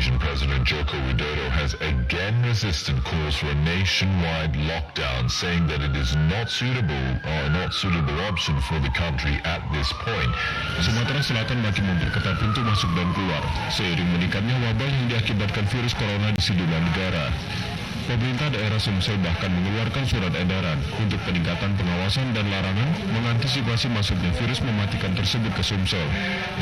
Indonesian President Joko Widodo has again resisted calls for a nationwide lockdown, saying that it is not suitable option for the country at this point. Sumatera Selatan makin memperketat pintu masuk dan keluar seiring meningkatnya wabah yang diakibatkan virus corona di sejumlah negara. Pemerintah daerah Sumsel bahkan mengeluarkan surat edaran untuk peningkatan pengawasan dan larangan mengantisipasi masuknya virus mematikan tersebut ke Sumsel.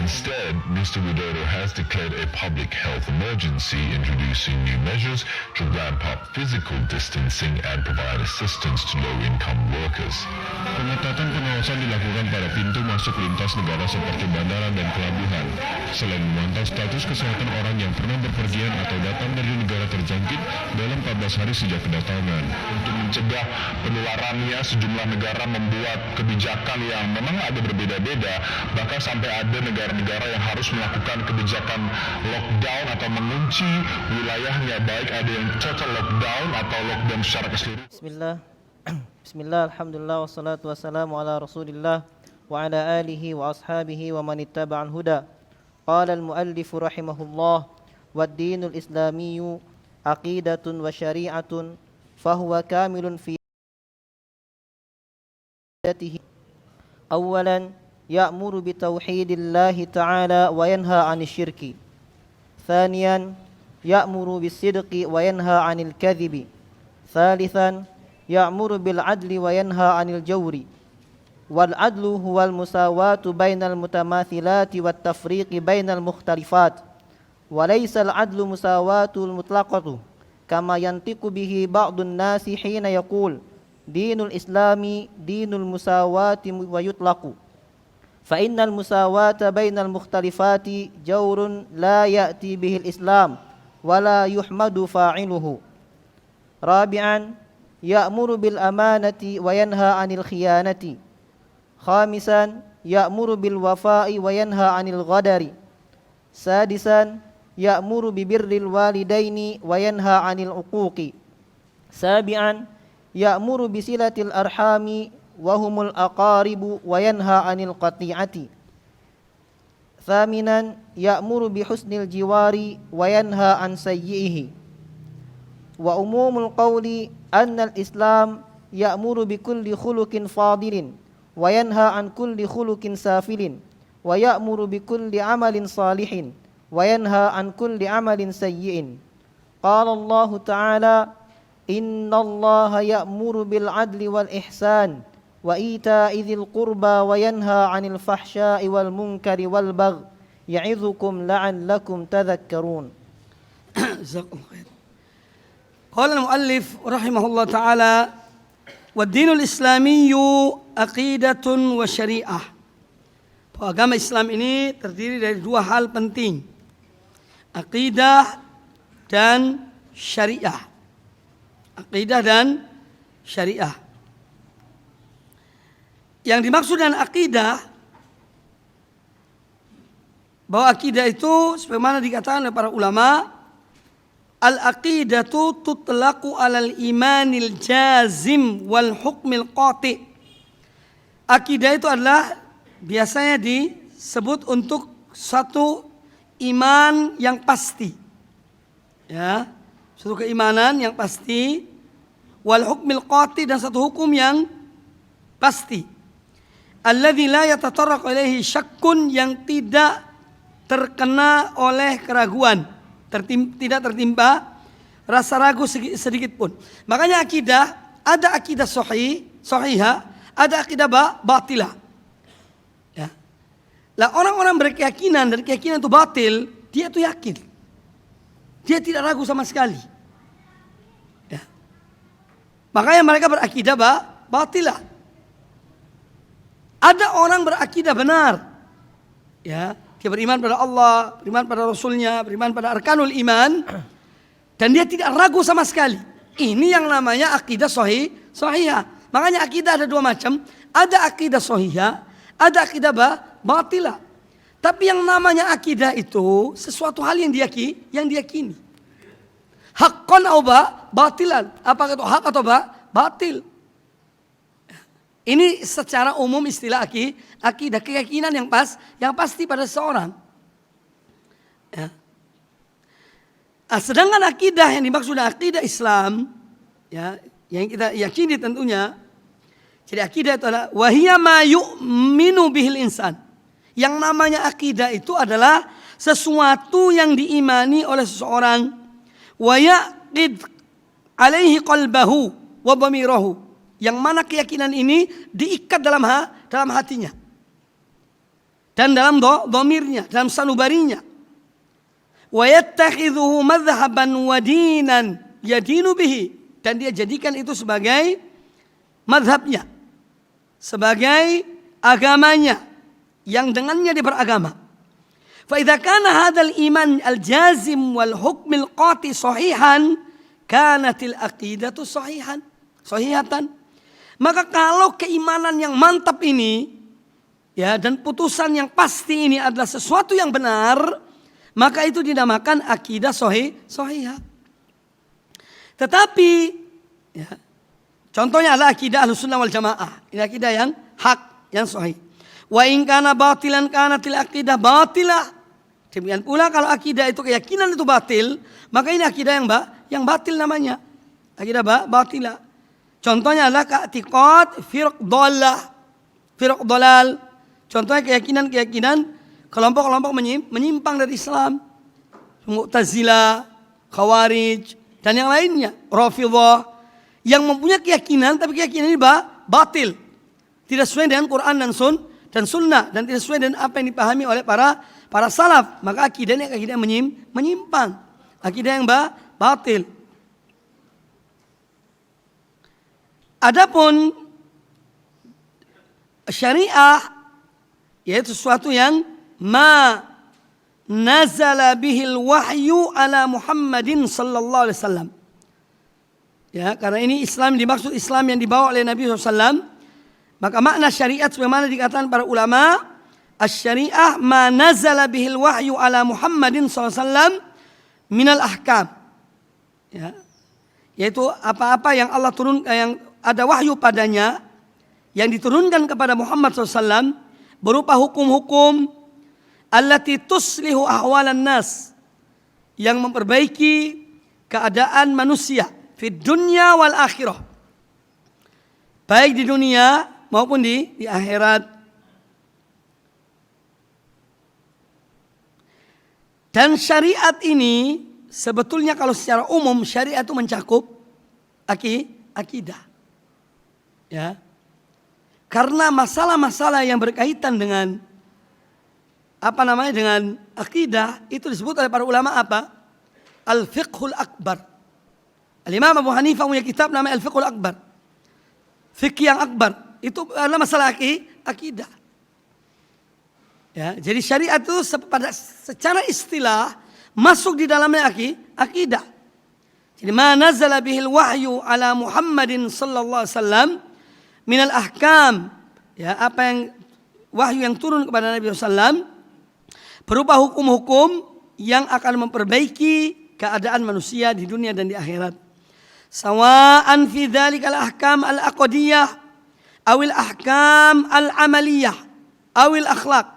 Instead, Mr. Widodo has declared a public health emergency, introducing new measures to ramp up physical distancing and provide assistance to low-income workers. Pengetatan pengawasan dilakukan pada pintu masuk lintas negara seperti bandara dan pelabuhan. Selain memantau status kesehatan orang yang pernah berpergian atau datang dari negara terjangkit dalam 14 hari sejak kedatangan. Untuk mencegah penularannya, sejumlah negara membuat kebijakan yang memang ada berbeda-beda. Bahkan sampai ada negara-negara yang harus melakukan kebijakan lockdown atau mengunci wilayahnya, baik ada yang total lockdown atau lockdown secara keseluruhan. Bismillah, alhamdulillah, wassalatu wassalamu ala rasulillah wa ala alihi wa ashabihi wa man ittaba'al huda. Qala al-muallif rahimahullah, wad-dinul islamiyyu aqidatun wa syari'atun fahuwa kamilun fi datihi. Awalan, ya'muru bi tauhidillahi ta'ala wa yanha 'anil syirki. Thaniyan, ya'muru bis sidqi wa yanha 'anil kadhibi. Thalithan, ya'muru bil 'adli wa yanha 'anil jawri. Wal 'adlu huwal musawatu bainal mutamathilati wat tafriqi bainal mukhtalifat. Walaysa al-'adlu musawatul mutlaqatu kama yantiqu bihi ba'dun nasi hina yaqul dinul islami dinul musawati wa yutlaqu fa innal musawata bainal mukhtalifati jawrun la ya'ti bihi al-islam wa la yuhmadu fa'iluhu. Rabi'an, ya'muru bil amanati wa yanha 'anil khiyanati. Khamisan, ya'muru bil wafa'i wa yanha 'anil ghadari. Sadisan, ya'muru bibirril walidaini wa yanha 'anil uquqi. Sabi'an, ya'muru bisilatil arhami wa humul aqaribu wa yanha 'anil qati'ati. Thaminan, ya'muru bihusnil jiwari wa yanha 'an sayyi'ihi. Wa umumul qawli anna al-islam ya'muru bikulli khuluqin fadilin wa yanha 'an kulli khuluqin safilin wa ya'muru bikulli 'amalin salihin wa yanha 'an kulli 'amalin sayyi'in. Qala Allah Ta'ala, innallaha ya'muru bil 'adli wal ihsan wa ita'i dzil qurba wa yanha 'anil fahsya'i wal munkari wal baghi ya'idzukum la'allakum tadhakkarun. Jazakumullah khair. Qala al-muallif rahimahullah ta'ala, wad-dinul islamiyyu aqidatun wa syari'ah. Agama Islam ini terdiri dari dua hal penting, aqidah dan syariah. Aqidah dan syariah. Yang dimaksud dengan aqidah, bahwa aqidah itu sebagaimana dikatakan oleh para ulama, al-aqidatu tutlaqu alal imanil jazim wal hukmil qati. Aqidah itu adalah biasanya disebut untuk satu iman yang pasti, ya, satu keimanan yang pasti, wal hukmil qati, dan satu hukum yang pasti, alladzi la yatatarraq ilaihi syakkun, yang tidak terkena oleh keraguan, tidak tertimpa rasa ragu sedikit pun. Makanya akidah, ada akidah sahihah, ada akidah batilah. Ya. Lah orang-orang berkeyakinan dan keyakinan itu batil, dia itu yakin. Dia tidak ragu sama sekali. Ya. Makanya mereka berakidah batilah. Ada orang berakidah benar. Ya, dia beriman pada Allah, beriman pada Rasulnya, beriman pada arkanul iman, dan dia tidak ragu sama sekali. Ini yang namanya akidah sahihah. Makanya akidah ada dua macam, ada akidah sahihah, ada akidah batilah. Tapi yang namanya akidah itu sesuatu hal yang diyakini. Haqqan atau batilan, apakah itu hak atau batil? Ini secara umum istilah akidah, keyakinan yang pasti pada seseorang. Ya. Sedangkan akidah yang dimaksud akidah Islam, ya, yang kita yakini tentunya. Jadi akidah itu adalah wahiyya ma yu'minu bihil insan. Yang namanya akidah itu adalah sesuatu yang diimani oleh seseorang, wa yaqid alaihi qalbahu wa dhamirahu. Yang mana keyakinan ini diikat dalam hatinya dan dalam dhamirnya, dalam sanubarinya. Wa yattakhidhuhu madhhaban wa dinan yadinu bihi, dan dia jadikan itu sebagai madhabnya, sebagai agamanya yang dengannya dia beragama. Fa idza kana hadzal iman al-jazim wal hukm al-qati sahihan, kanatil aqidatu sahihatan. Maka kalau keimanan yang mantap ini, ya, dan putusan yang pasti ini adalah sesuatu yang benar, maka itu dinamakan akidah sahihah. Tetapi, ya, contohnya adalah akidah Ahlussunnah wal Jamaah. Ini akidah yang hak, yang sahih. Wa in kana batilan kanatil aqidah batilah. Demikian pula kalau akidah itu keyakinan itu batil, maka ini akidah yang batil namanya. Akidah batilah. Contohnya adalah ka'tiqad firq dalal. Contohnya keyakinan kelompok-kelompok menyimpang dari Islam. Mu'tazilah, Khawarij, dan yang lainnya. Rafidhah. Yang mempunyai keyakinan, tapi keyakinan ini batil. Tidak sesuai dengan Quran dan Sunnah. Dan tidak sesuai dengan apa yang dipahami oleh para salaf. Maka akidahnya akidah menyimpang. Akidah yang batil. Adapun syariah, yaitu sesuatu yang ma nazala bihil wahyu ala Muhammadin sallallahu alaihi wasallam. Ya, karena ini Islam dimaksud Islam yang dibawa oleh Nabi SAW. Maka makna syariat sebagaimana dikatakan para ulama, asy-syariah ma nazala bihil wahyu ala Muhammadin SAW minal ahkam. Ya, yaitu apa-apa yang Allah turunkan, yang ada wahyu padanya, yang diturunkan kepada Muhammad SAW berupa hukum-hukum allati tuslihu ahwalan nas, yang memperbaiki keadaan manusia fid dunya wal akhirah, baik di dunia maupun di akhirat. Dan syariat ini sebetulnya kalau secara umum syariat itu mencakup akidah. Ya. Karena masalah-masalah yang berkaitan dengan dengan akidah itu disebut oleh para ulama apa? Al-fiqhul akbar. Al-Imam Abu Hanifah punya kitab namanya Al-Fiqhul Akbar. Fikih yang akbar. Itu adalah masalah akidah. Ya, jadi syariat itu secara istilah masuk di dalamnya akidah. Jadi ma nazala bihil wahyu ala Muhammadin sallallahu alaihi wasallam minal ahkam. Ya, apa yang wahyu yang turun kepada Nabi SAW berupa hukum-hukum yang akan memperbaiki keadaan manusia di dunia dan di akhirat. Sawa'an fi dzalikal ahkam al-aqdiyah awil ahkam al-amaliyah awil akhlaq.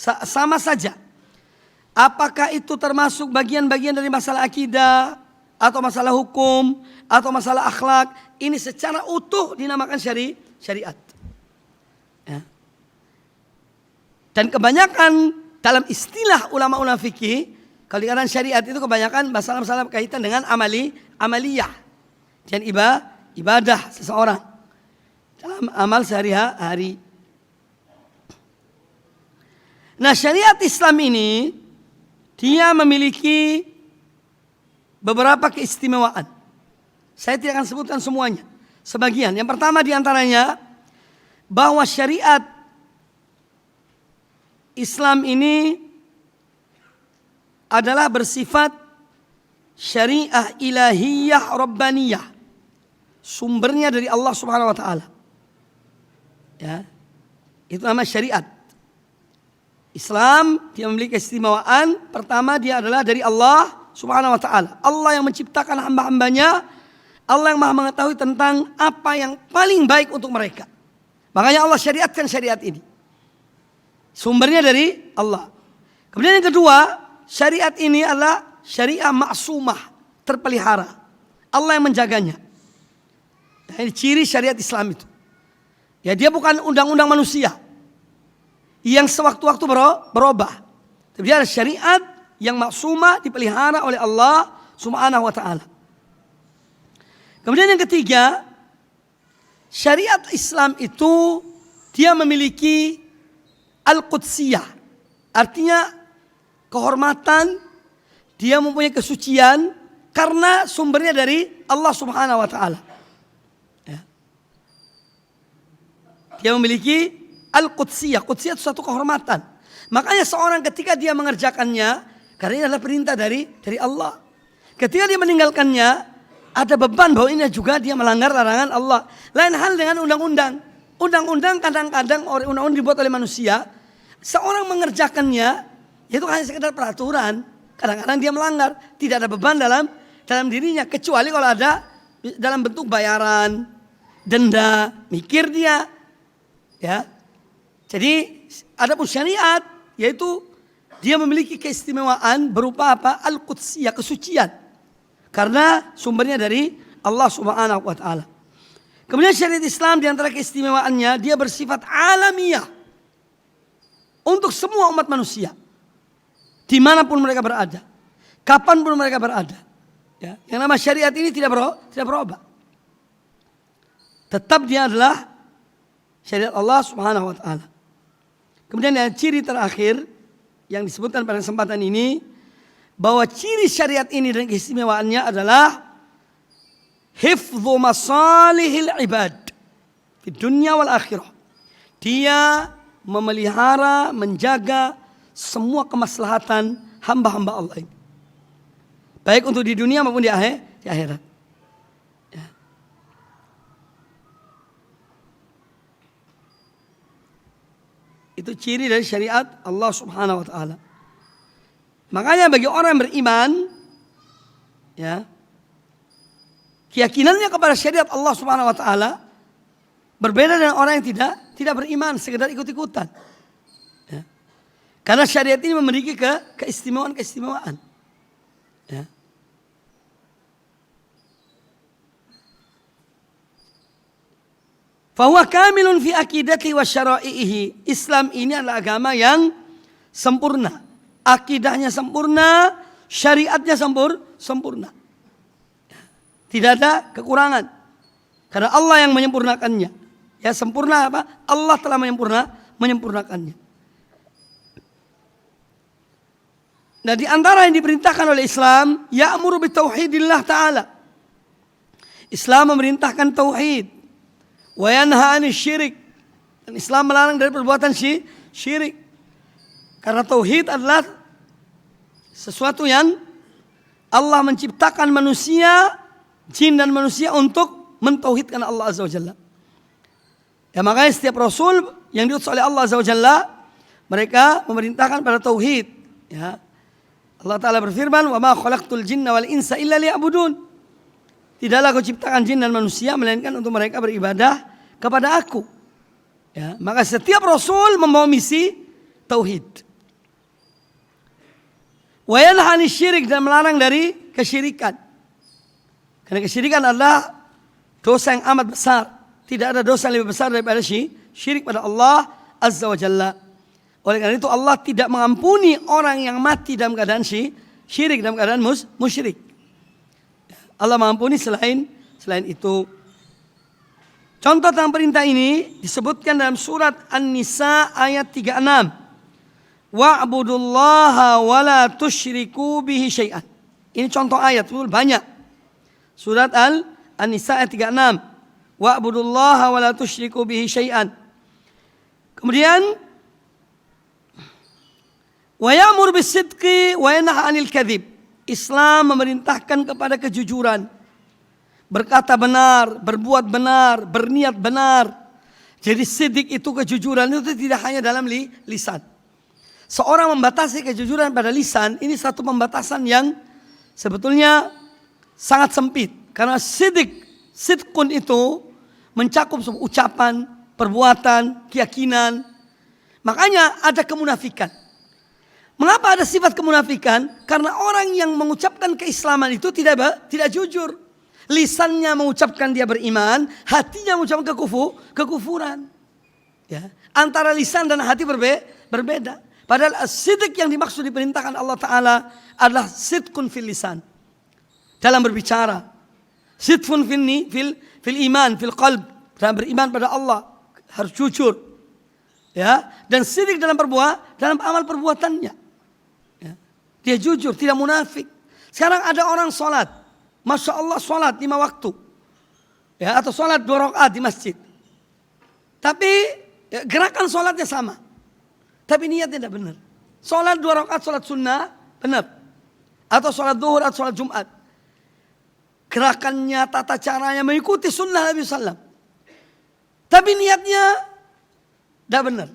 Sama saja. Apakah itu termasuk bagian-bagian dari masalah akidah atau masalah hukum atau masalah akhlak, ini secara utuh dinamakan syariat. Ya. Dan kebanyakan dalam istilah ulama-ulama fikih, kalau dikatakan syariat itu kebanyakan masalah-masalah berkaitan dengan amaliyah dan ibadah seseorang dalam amal sehari-hari. Nah, syariat Islam ini dia memiliki beberapa keistimewaan. Saya tidak akan sebutkan semuanya, sebagian. Yang pertama diantaranya bahwa syariat Islam ini adalah bersifat syariah ilahiyah rabbaniyah. Sumbernya dari Allah Subhanahu wa taala. Ya. Itu nama syariat. Islam dia memiliki keistimewaan. Pertama dia adalah dari Allah Subhanahu wa ta'ala. Allah yang menciptakan hamba-hambanya. Allah yang maha mengetahui tentang apa yang paling baik untuk mereka. Makanya Allah syariatkan syariat ini. Sumbernya dari Allah. Kemudian yang kedua, syariat ini adalah syariah maksumah, terpelihara. Allah yang menjaganya. Nah, ini ciri syariat Islam itu. Ya, dia bukan undang-undang manusia yang sewaktu-waktu berubah. Tapi dia ada syariat yang maksumah, dipelihara oleh Allah Subhanahu wa ta'ala. Kemudian yang ketiga, syariat Islam itu dia memiliki al-qudsiyah. Artinya kehormatan, dia mempunyai kesucian karena sumbernya dari Allah Subhanahu wa ta'ala. Ya. Dia memiliki al-qudsiyah. Qudsiyah itu suatu kehormatan. Makanya seorang ketika dia mengerjakannya, karena ini adalah perintah dari Allah. Ketika dia meninggalkannya, ada beban bahwa ini juga dia melanggar larangan Allah. Lain hal dengan undang-undang. Undang-undang kadang-kadang undang-undang dibuat oleh manusia. Seorang mengerjakannya, itu hanya sekedar peraturan. Kadang-kadang dia melanggar. Tidak ada beban dalam dirinya. Kecuali kalau ada dalam bentuk bayaran, denda, mikir dia. Ya. Jadi ada pun syariat, yaitu dia memiliki keistimewaan berupa apa? Al-Qudsiyah, kesucian. Karena sumbernya dari Allah Subhanahu wa ta'ala. Kemudian syariat Islam di antara keistimewaannya, dia bersifat alamiah. Untuk semua umat manusia. Dimanapun mereka berada. Kapanpun mereka berada. Ya. Yang nama syariat ini tidak berubah. Tetap dia adalah syariat Allah Subhanahu wa ta'ala. Kemudian yang ciri terakhir yang disebutkan pada kesempatan ini, bahwa ciri syariat ini dan keistimewaannya adalah hifdzu masalihil ibad di dunia wal akhirah. Dia memelihara, menjaga semua kemaslahatan hamba-hamba Allah ini. Baik untuk di dunia maupun di akhirat. Ya. Itu ciri dari syariat Allah Subhanahu wa ta'ala. Makanya bagi orang yang beriman, ya, keyakinannya kepada syariat Allah Subhanahu wa ta'ala berbeda dengan orang yang tidak beriman, sekedar ikut-ikutan. Ya. Karena syariat ini memiliki keistimewaan. Ya. Fahuwa kamilun fi akidatihi wa syara'ihi. Islam ini adalah agama yang sempurna. Akidahnya sempurna, syariatnya sempurna. Tidak ada kekurangan. Karena Allah yang menyempurnakannya. Ya, sempurna apa? Allah telah menyempurnakannya. Nah, di antara yang diperintahkan oleh Islam, ya'muru bitauhidillah ta'ala. Islam memerintahkan tauhid. Wa yanha 'anil syirik. Dan Islam melarang dari perbuatan syirik. Karena tauhid adalah sesuatu yang Allah menciptakan manusia, jin dan manusia untuk mentauhidkan Allah Azza wa Jalla. Ya, makanya setiap rasul yang diutus oleh Allah Azza wa Jalla, mereka memerintahkan pada tauhid. Ya. Allah Ta'ala berfirman, "Wa ma khalaqtul jinna wal insa illa liya'budun." Tidaklah aku ciptakan jin dan manusia melainkan untuk mereka beribadah kepada aku. Ya, maka setiap rasul membawa misi tauhid. Wa yanha 'anil syirik, dan melarang dari kesyirikan. Karena kesyirikan adalah dosa yang amat besar. Tidak ada dosa yang lebih besar daripada syirik pada Allah Azza wa Jalla. Oleh karena itu Allah tidak mengampuni orang yang mati dalam keadaan syirik, dalam keadaan musyrik. Allah mengampuni selain itu. Contoh tentang perintah ini disebutkan dalam surat An-Nisa ayat 36. Wa'budullaha wa la tusyriku bihi syai'an. Ini contoh ayat, banyak. Surat An-Nisa ayat 36. Wa'budullaha wa la tusyriku bihi syai'an. Kemudian wa ya'mur bis-sidqi wa yanha 'anil kadzib. Islam memerintahkan kepada kejujuran. Berkata benar, berbuat benar, berniat benar. Jadi sidik itu, kejujuran itu tidak hanya dalam lisan. Seorang membatasi kejujuran pada lisan, ini satu pembatasan yang sebetulnya sangat sempit. Karena sidqun itu mencakup semua ucapan, perbuatan, keyakinan. Makanya ada kemunafikan. Mengapa ada sifat kemunafikan? Karena orang yang mengucapkan keislaman itu tidak jujur. Lisannya mengucapkan dia beriman, hatinya mengucapkan kekufuran. Ya. Antara lisan dan hati berbeda. Padahal as-sidq yang dimaksud diperintahkan Allah Ta'ala adalah sidqun fil lisan. Dalam berbicara. Sidqun fil iman, fil qalb. Dalam beriman pada Allah. Harus jujur. Ya. Dan sidq dalam amal perbuatannya. Ya. Dia jujur, tidak munafik. Sekarang ada orang sholat. Masya Allah sholat 5 waktu. Ya, atau sholat 2 rakaat di masjid. Tapi ya, gerakan sholatnya sama. Tapi niatnya tidak benar. Sholat 2 rakaat sholat sunnah benar. Atau sholat zuhur atau sholat Jumat. Gerakannya, tata caranya mengikuti sunnah Nabi SAW. Tapi niatnya tidak benar.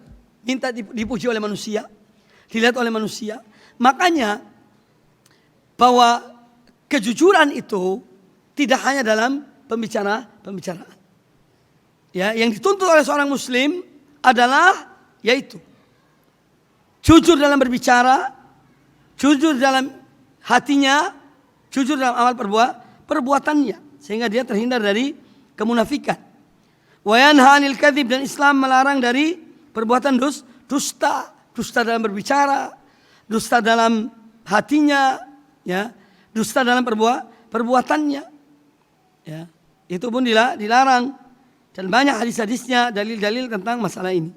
Minta dipuji oleh manusia. Dilihat oleh manusia. Makanya bahwa kejujuran itu tidak hanya dalam pembicaraan. Ya, yang dituntut oleh seorang muslim adalah yaitu jujur dalam berbicara, jujur dalam hatinya, jujur dalam amal perbuatannya sehingga dia terhindar dari kemunafikan. Wa yanha 'anil kadzib, dan Islam melarang dari perbuatan dusta, dusta dalam berbicara, dusta dalam hatinya, ya. Dusta dalam perbuatannya, ya, itu pun dilarang, dan banyak hadis-hadisnya dalil-dalil tentang masalah ini.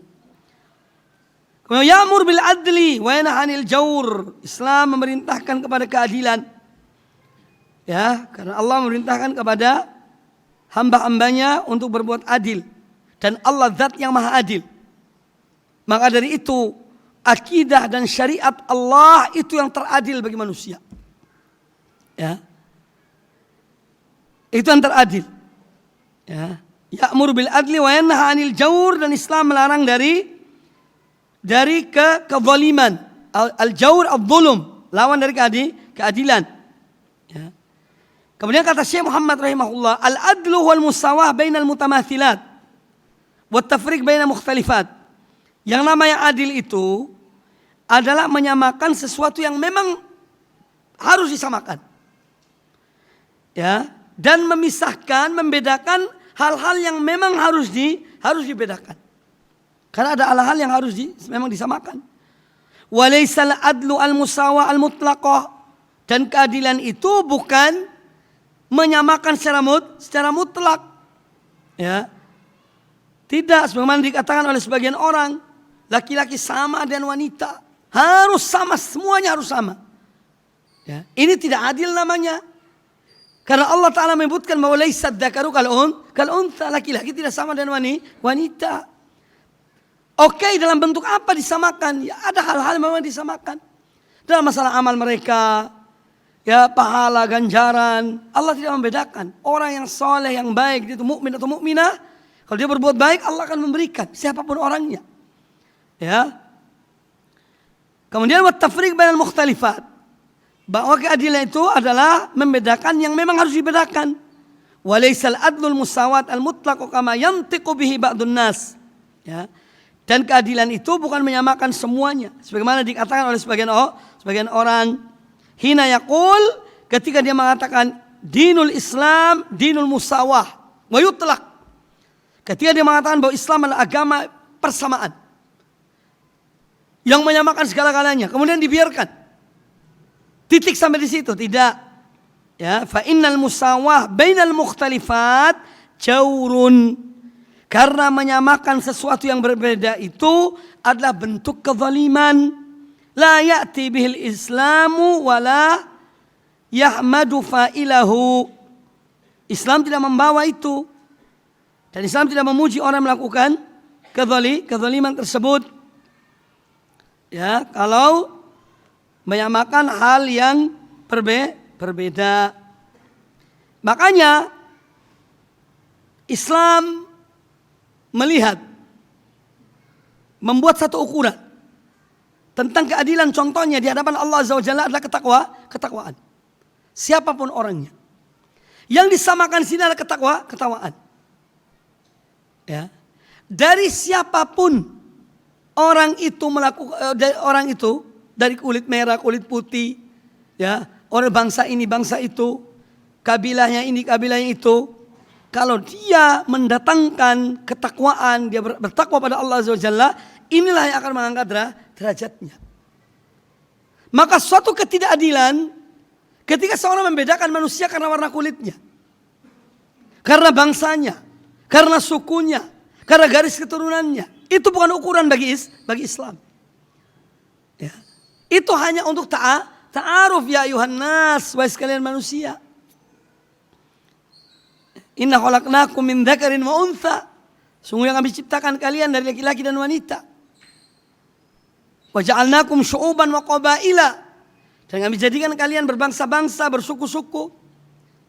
Kemudian ya'mur bil adli wa yanha 'anil jaur. Islam memerintahkan kepada keadilan, ya, karena Allah memerintahkan kepada hamba-hambanya untuk berbuat adil, dan Allah zat yang maha adil. Maka dari itu akidah dan syariat Allah itu yang teradil bagi manusia. Ya. Itu yang teradil. Ya. Ya'mur bil adli wa yanha 'anil jaur, dan Islam melarang dari kezaliman. Al-jaur adz-dzulum, lawan dari keadilan. Ya. Kemudian kata Syekh Muhammad rahimahullah, al-adlu wal musawah bainal mutamathilat wa tafriq bainal mukhtalifat. Yang namanya adil itu adalah menyamakan sesuatu yang memang harus disamakan. Ya, dan memisahkan, membedakan hal-hal yang memang harus dibedakan. Karena ada hal-hal yang harus memang disamakan. Walaisal adlu al-musawa al-mutlaqah, dan keadilan itu bukan menyamakan secara mutlak. Ya. Tidak sebagaimana dikatakan oleh sebagian orang, laki-laki sama dan wanita harus sama, semuanya harus sama. Ya. Ini tidak adil namanya. Karena Allah Ta'ala menyebutkan bahwa laisa dzakaru kal untha, laki-laki tidak sama dengan wanita. Oke, dalam bentuk apa disamakan? Ya, ada hal-hal yang memang disamakan. Dalam masalah amal mereka, ya, pahala, ganjaran, Allah tidak membedakan. Orang yang soleh, yang baik, itu mukmin atau mukminah, kalau dia berbuat baik, Allah akan memberikan siapapun orangnya. Ya. Kemudian wa tafriq bainal mukhtalifat. Bahwa keadilan itu adalah membedakan yang memang harus dibedakan. Walaisal adlul musawat al-mutlaq kama yantiqu bihi ba'dun nas. Ya. Dan keadilan itu bukan menyamakan semuanya. Sebagaimana dikatakan oleh sebagian orang, hina yaqul, ketika dia mengatakan dinul Islam, dinul musawah, wa yutlaq. Ketika dia mengatakan bahwa Islam adalah agama persamaan, yang menyamakan segala-galanya, kemudian dibiarkan. Titik sampai di situ, tidak. Ya, fa innal musawah bainal mukhtalifat jaurun. Karena menyamakan sesuatu yang berbeda itu adalah bentuk kezaliman. La ya'ti bihil islamu wa la yahmadu fa'ilahu. Islam tidak membawa itu. Dan Islam tidak memuji orang melakukan kezaliman tersebut. Ya, kalau menyamakan hal yang berbeda. Makanya Islam melihat, membuat satu ukuran tentang keadilan, contohnya di hadapan Allah Azza wa Jalla adalah ketakwaan. Siapapun orangnya. Yang disamakan sini adalah ketakwaan. Ya. Dari siapapun orang itu dari kulit merah, kulit putih, ya, orang bangsa ini, bangsa itu, kabilahnya ini, kabilahnya itu. Kalau dia mendatangkan ketakwaan, dia bertakwa pada Allah Azza wa Jalla, inilah yang akan mengangkat derajatnya. Maka suatu ketidakadilan ketika seorang membedakan manusia karena warna kulitnya, karena bangsanya, karena sukunya, karena garis keturunannya, itu bukan ukuran bagi Islam. Ya. Itu hanya untuk ta'aruf ya ayuhan nas, wahai sekalian manusia. Inna khalaqnakum min dzakarin wa untha. Sungguh yang kami ciptakan kalian dari laki-laki dan wanita. Wa ja'alnakum syu'uban wa qabaila. Dan kami jadikan kalian berbangsa-bangsa, bersuku-suku.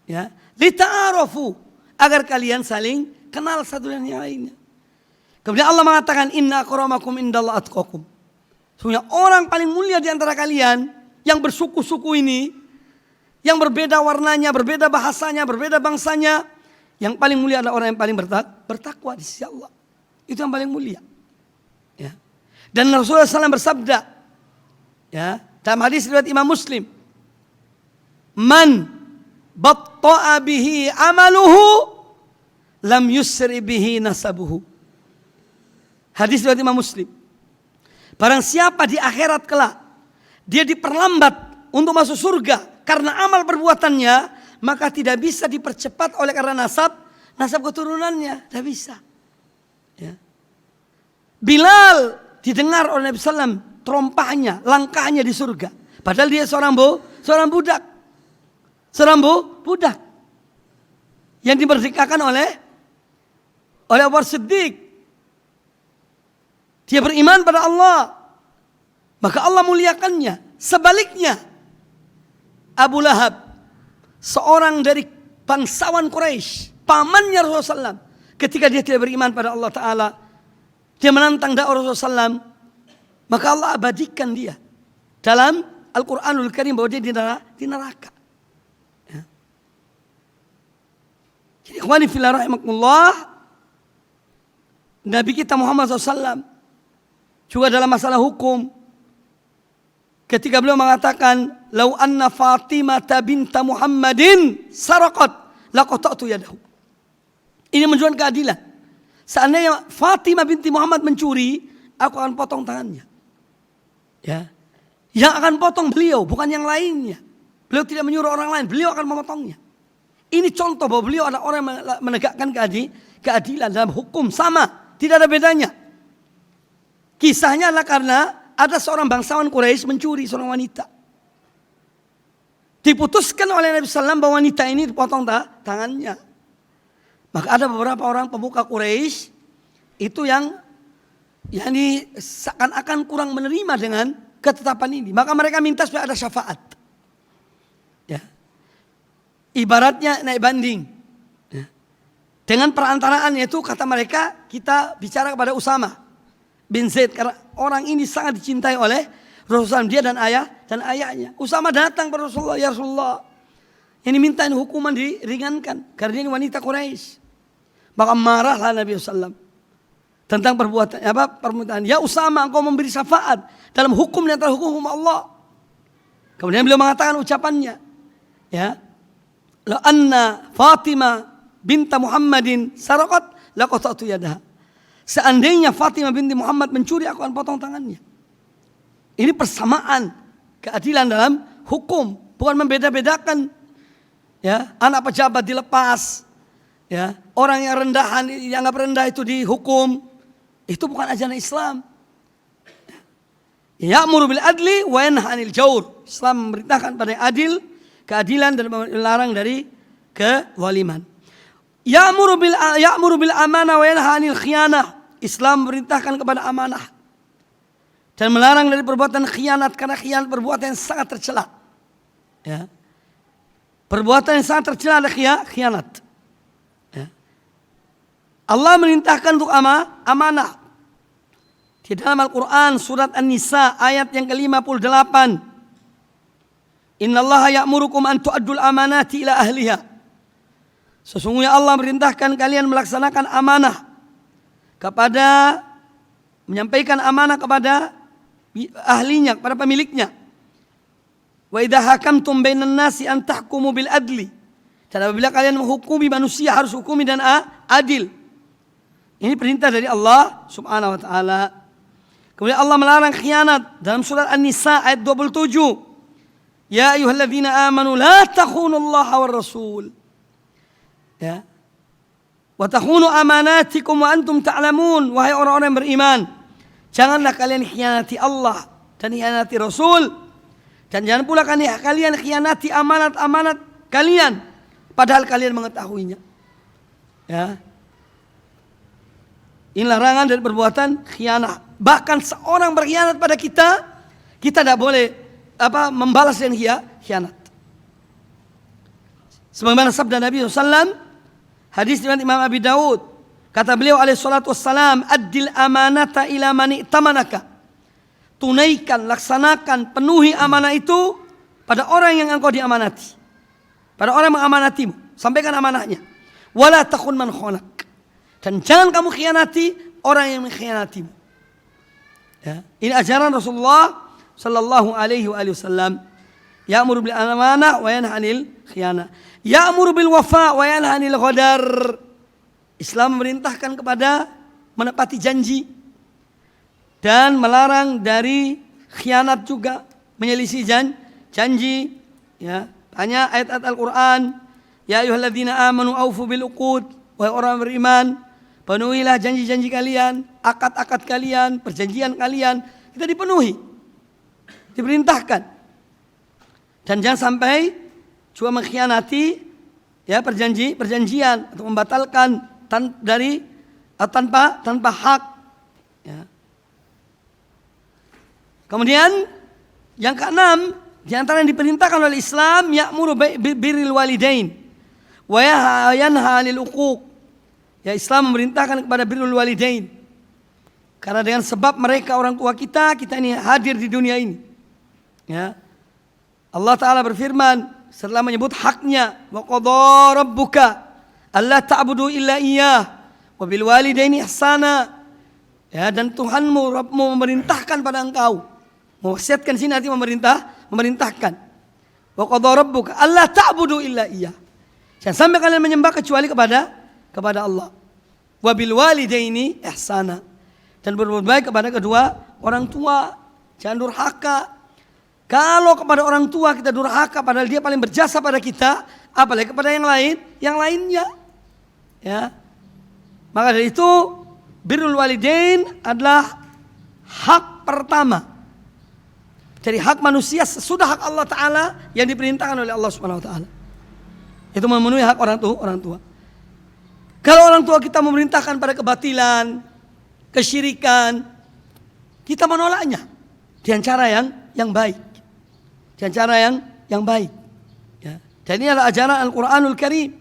Ya, lita'arafu, agar kalian saling kenal satu dan yang lainnya. Kemudian Allah mengatakan inna akramakum indallahi atqakum. Sungguh orang paling mulia di antara kalian yang bersuku-suku ini, yang berbeda warnanya, berbeda bahasanya, berbeda bangsanya, yang paling mulia adalah orang yang paling bertakwa di sisi Allah. Itu yang paling mulia. Ya. Dan Rasulullah SAW bersabda, ya, dalam hadis riwayat Imam Muslim, man batta'a bihi amaluhu lam yusri bihi nasabuhu. Hadis riwayat Imam Muslim. Barang siapa di akhirat kelak dia diperlambat untuk masuk surga karena amal perbuatannya, maka tidak bisa dipercepat oleh karena nasab keturunannya, tidak bisa. Ya. Bilal didengar oleh Nabi SAW terompahnya, langkahnya di surga. Padahal dia seorang budak, yang dimerdekakan oleh Abu Bakar Siddiq. Dia beriman pada Allah, maka Allah muliakannya. Sebaliknya, Abu Lahab, seorang dari bangsawan Quraisy, pamannya Rasulullah SAW, ketika dia tidak beriman pada Allah Ta'ala, dia menantang dakwah Rasulullah SAW, maka Allah abadikan dia dalam Al-Quranul Karim bahwa dia di neraka. Ya. Jadi ikhwani fillah rahimakumullah, Nabi kita Muhammad SAW juga dalam masalah hukum, ketika beliau mengatakan, "Lau anna Fatimah binta Muhammadin saraqat laqata'tu yadahu." Ini menunjukkan keadilan. Seandainya Fatimah binti Muhammad mencuri, aku akan potong tangannya. Ya. Yang akan potong beliau, bukan yang lainnya. Beliau tidak menyuruh orang lain, beliau akan memotongnya. Ini contoh bahwa beliau adalah orang yang menegakkan keadilan dalam hukum, sama, tidak ada bedanya. Kisahnya adalah karena ada seorang bangsawan Quraisy mencuri seorang wanita. Diputuskan oleh Nabi SAW bahwa wanita ini dipotong tangannya. Maka ada beberapa orang pemuka Quraisy itu yang seakan-akan kurang menerima dengan ketetapan ini. Maka mereka minta supaya ada syafaat. Ya. Ibaratnya naik banding. Ya. Dengan perantaraan itu kata mereka, kita bicara kepada Usama bin Zaid, karena orang ini sangat dicintai oleh Rasulullah, dia dan ayahnya. Usama datang kepada Rasulullah, ya Rasulullah, yang diminta ini hukuman diringankan karena ini wanita Quraisy. Maka marahlah Nabi SAW tentang permintaan. Ya Usama, engkau memberi syafaat dalam hukum di antara hukum Allah. Kemudian beliau mengatakan ucapannya, ya, la anna Fatimah binta Muhammadin saraqat laqata'tu yadaha. Seandainya Fatimah binti Muhammad mencuri, aku akan potong tangannya. Ini persamaan keadilan dalam hukum, bukan membeda-bedakan. Ya, anak pejabat dilepas, ya, orang yang rendahan dianggap rendah itu dihukum. Itu bukan ajaran Islam. Ya'muru bil adli wa yanha 'anil jaur. Islam memerintahkan pada yang adil, keadilan, dan melarang dari kezaliman. Ya'muru bil amanah wa yanha 'anil khiyanah. Islam memerintahkan kepada amanah dan melarang dari perbuatan khianat, karena khianat perbuatan yang sangat tercela. Ya. Perbuatan yang sangat tercela adalah khianat. Ya. Allah memerintahkan untuk amanah. Di dalam Al-Quran surat An-Nisa ayat yang ke-58. Innallaha ya'murukum an tu'addul amanati ila ahliha. Sesungguhnya Allah memerintahkan kalian melaksanakan amanah, menyampaikan amanah kepada ahlinya, kepada pemiliknya. Wa idza hakamtum bainan nasi an tahkumu bil adli. Dan apabila kalian menghukumi manusia harus hukumi dan adil. Ini perintah dari Allah Subhanahu wa taala. Kemudian Allah melarang khianat dalam surat An-Nisa ayat 27. Ya ayyuhalladzina amanu la takhunullaha war rasul. Ya. Wa takhunu amanatikum wa antum ta'lamun. Wahai orang-orang yang beriman, janganlah kalian khianati Allah dan khianati Rasul. Dan jangan pula kalian khianati amanat-amanat kalian padahal kalian mengetahuinya. Ya. Ini larangan dari perbuatan khianat. Bahkan seorang berkhianat pada kita tidak boleh membalas dengan khianat. Sebagaimana sabda Nabi SAW, hadis riwayat Imam Abi Daud, kata beliau alaihi salatu wassalam, "Addil amanata ila man i'tamanaka." Tunaikan, laksanakan, penuhi amanah itu pada orang yang engkau diamanati. Pada orang yang mengamanatimu, sampaikan amanahnya. Wala takhun man khanak. Dan jangan kamu khianati orang yang mengkhianatimu. Ya. Ini ajaran Rasulullah sallallahu alaihi wasallam. Ya'muru bil amanah wa yanha 'anil khianah. Ya'muru bil wafa wa yanha 'anil ghadar. Islam memerintahkan kepada menepati janji dan melarang dari khianat juga, menyelisih janji. Ya, banyak ayat-ayat Al-Qur'an. Ya ayyuhalladzina amanu aufu bil uqud. Wahai orang beriman, penuhilah janji-janji kalian, akad-akad kalian, perjanjian kalian. Kita dipenuhi, diperintahkan. Dan jangan sampai juga mengkhianati ya perjanjian atau membatalkan tanpa hak. Ya. Kemudian yang keenam, di antara yang diperintahkan oleh Islam, ya'muru birril walidain wa yanha 'anil uquq. Ya, Islam memerintahkan kepada birrul walidain. Karena dengan sebab mereka orang tua kita ini hadir di dunia ini. Ya. Allah Ta'ala berfirman setelah menyebut haknya, wa qadha rabbuka alla ta'budu illa iyyah wa bil walidaini ihsana. Ya, dan Tuhanmu, Rabbmu memerintahkan pada engkau. Mewasiatkan sini nanti memerintahkan. Wa qadha rabbuka alla ta'budu illa iyyah. Jangan sampai kalian menyembah kecuali kepada Allah. Wa bil walidaini ihsana. Dan berbuat baik kepada kedua orang tua. Jangan durhaka. Kalau kepada orang tua kita durhaka padahal dia paling berjasa pada kita, apalagi kepada yang lainnya. Ya. Maka dari itu birrul walidain adalah hak pertama. Jadi hak manusia sesudah hak Allah Ta'ala yang diperintahkan oleh Allah Subhanahu Wa Ta'ala. Itu memenuhi hak orang tua. Kalau orang tua kita memerintahkan pada kebatilan, kesyirikan, kita menolaknya dengan cara yang baik. Dengan cara yang baik. Ya. Dan ini adalah ajaran Al-Quranul Karim.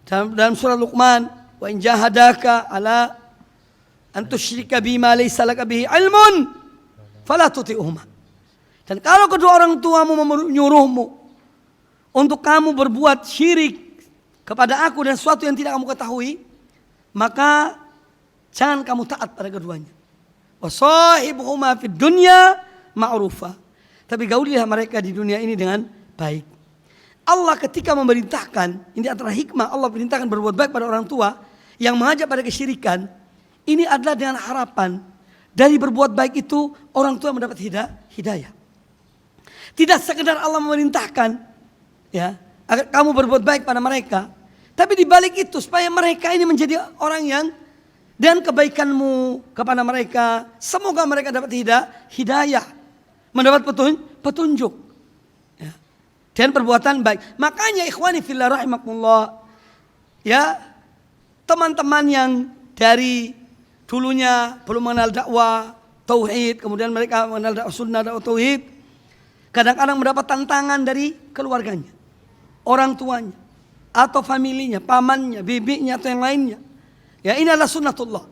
Dalam surah Luqman, wa in jahadaka ala an tusyrika bima laysa laka bihi ilmun fala tuti'uhuma. Dan kalau kedua orang tuamu menyuruhmu untuk kamu berbuat syirik kepada aku dan sesuatu yang tidak kamu ketahui, maka jangan kamu taat pada keduanya. Wa sahibuhuma fid dunya ma'rufa. Tapi gaulilah mereka di dunia ini dengan baik. Allah ketika memerintahkan, ini antara hikmah Allah perintahkan berbuat baik pada orang tua yang mengajak pada kesyirikan, ini adalah dengan harapan dari berbuat baik itu orang tua mendapat hidayah. Tidak sekedar Allah memerintahkan ya agar kamu berbuat baik pada mereka, tapi di balik itu supaya mereka ini menjadi orang yang dan kebaikanmu kepada mereka, semoga mereka dapat hidayah, mendapat petunjuk ya, dan perbuatan baik. Makanya ikhwani fillah rahimakumullah, ya teman-teman yang dari dulunya belum mengenal dakwah tauhid, kemudian mereka mengenal dakwah sunnah, dakwah tauhid, kadang-kadang mendapat tantangan dari keluarganya, orang tuanya, atau familinya, pamannya, bibinya atau yang lainnya. Ya, ini adalah sunnatullah.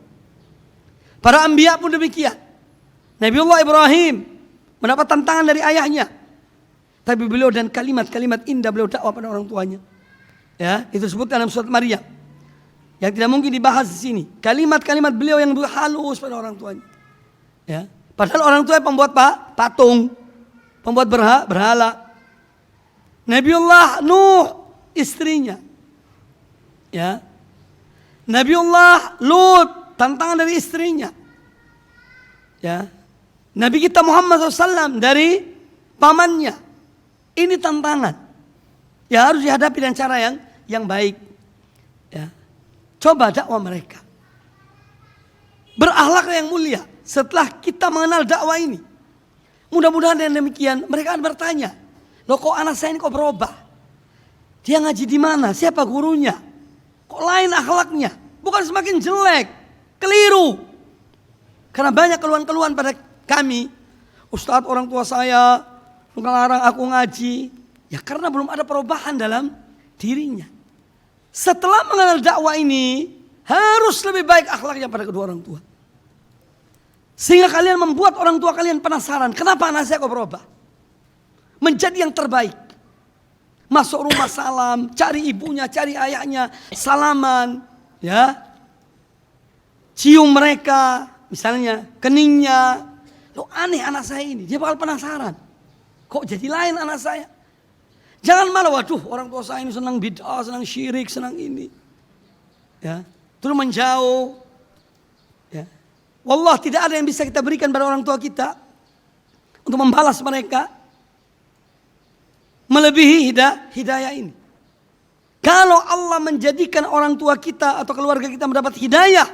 Para anbiya pun demikian. Nabiullah Ibrahim mendapat tantangan dari ayahnya, tapi beliau dan kalimat-kalimat indah beliau dakwah pada orang tuanya. Ya, itu disebut dalam surat Maryam. Yang tidak mungkin dibahas di sini. Kalimat-kalimat beliau yang halus pada orang tuanya. Ya, Padahal orang tua pembuat patung, pembuat berhala. Nabiullah Nuh istrinya, ya. Nabiullah Lut tantangan dari istrinya, ya. Nabi kita Muhammad SAW dari pamannya. Ini tantangan, ya, harus dihadapi dengan cara yang baik, ya. Coba dakwah mereka, berakhlak yang mulia. Setelah kita mengenal dakwah ini, mudah-mudahan dengan demikian mereka akan bertanya, loh kok anak saya ini kok berubah? Dia ngaji di mana? Siapa gurunya? Kok lain akhlaknya? Bukan semakin jelek, keliru. Karena banyak keluhan-keluhan pada kami, Ustadz orang tua saya melarang aku ngaji. Ya karena belum ada perubahan dalam dirinya. Setelah mengenal dakwah ini, harus lebih baik akhlaknya pada kedua orang tua. Sehingga kalian membuat orang tua kalian penasaran, kenapa anak saya kok berubah? Menjadi yang terbaik. Masuk rumah salam, cari ibunya, cari ayahnya, salaman, ya. Cium mereka, misalnya keningnya. Loh aneh anak saya ini, dia bakal penasaran. Kok jadi lain anak saya? Jangan malah, waduh orang tua saya ini senang bid'ah, senang syirik, senang ini. Ya, terus menjauh. Ya. Wallah tidak ada yang bisa kita berikan pada orang tua kita untuk membalas mereka melebihi hidayah ini. Kalau Allah menjadikan orang tua kita atau keluarga kita mendapat hidayah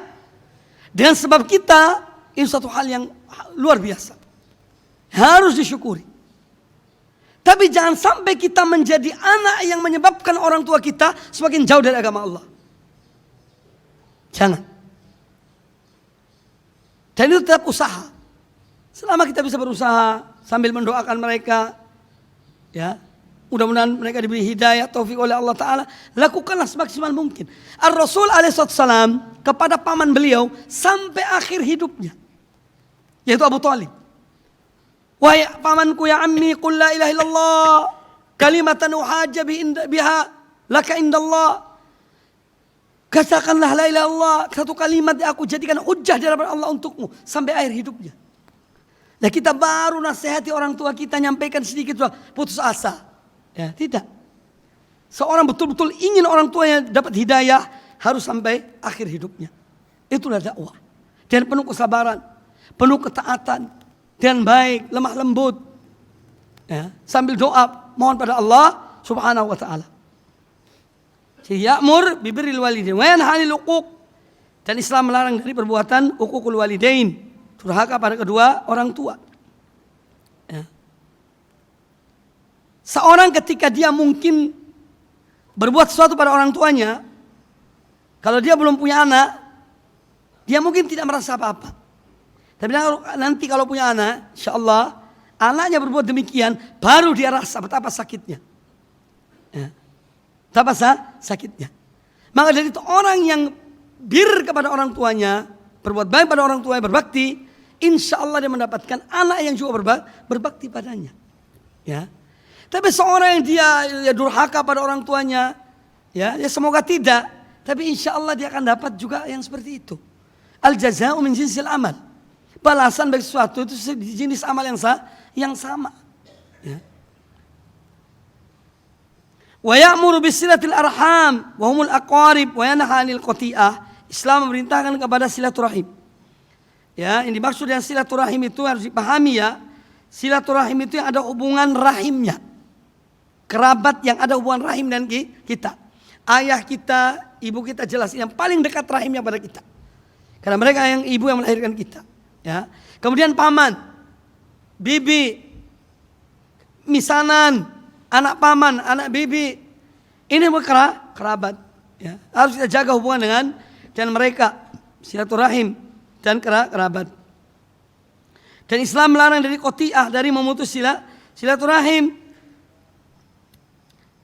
dengan sebab kita, ini suatu hal yang luar biasa. Harus disyukuri. Tapi jangan sampai kita menjadi anak yang menyebabkan orang tua kita semakin jauh dari agama Allah. Jangan. Dan itu tetap usaha. Selama kita bisa berusaha sambil mendoakan mereka, ya, mudah-mudahan mereka diberi hidayah, taufik oleh Allah Ta'ala. Lakukanlah semaksimal mungkin. Ar-Rasul alaihissalam kepada paman beliau sampai akhir hidupnya, yaitu Abu Talib. Wahai pamanku ya ammi, qul la ilaha illallah kalimatan uhajja biha laka indallah. Katakanlah la ilaha illallah, satu kalimat yang aku jadikan hujjah di hadapan Allah untukmu sampai akhir hidupnya. Nah kita baru nasihati orang tua kita, nyampaikan sedikit putus asa. Ya, tidak. Seorang betul-betul ingin orang tuanya dapat hidayah harus sampai akhir hidupnya. Itulah dakwah. Dan penuh kesabaran, penuh ketaatan, dan baik, lemah lembut. Ya, sambil doa mohon pada Allah Subhanahu wa taala. Ya'mur bibirril walidain wa yanha 'anil uquq. Dan Islam melarang dari perbuatan uququl walidain, durhaka pada kedua orang tua. Ya. Seorang ketika dia mungkin berbuat sesuatu pada orang tuanya, kalau dia belum punya anak, dia mungkin tidak merasa apa-apa. Tapi nanti kalau punya anak, insyaAllah anaknya berbuat demikian, baru dia rasa betapa sakitnya. Ya. Betapa sakitnya. Maka dari itu orang yang kepada orang tuanya, berbuat baik pada orang tuanya, berbakti, insya Allah dia mendapatkan anak yang juga berbakti padanya. Ya. Tapi seorang yang dia durhaka pada orang tuanya, ya semoga tidak. Tapi insya Allah dia akan dapat juga yang seperti itu. Al jaza'u min jinsil amal. Balasan bagi sesuatu itu jenis amal yang sama. Ya. Wa ya'muru bisilatil arham wa humul aqarib wa yanha 'anil qati'ah. Islam memerintahkan kepada silaturahim. Ya, yang dimaksud dengan silaturahim itu harus dipahami ya. Silaturahim itu yang ada hubungan rahimnya. Kerabat yang ada hubungan rahim dan kita. Ayah kita, ibu kita jelas yang paling dekat rahimnya pada kita. Karena mereka yang ibu yang melahirkan kita. Ya. Kemudian paman, bibi, misanan, anak paman, anak bibi. Ini kerabat. Ya. Harus kita jaga hubungan dengan mereka. Silaturahim dan kerabat. Dan Islam melarang dari qati'ah, dari memutus silaturahim.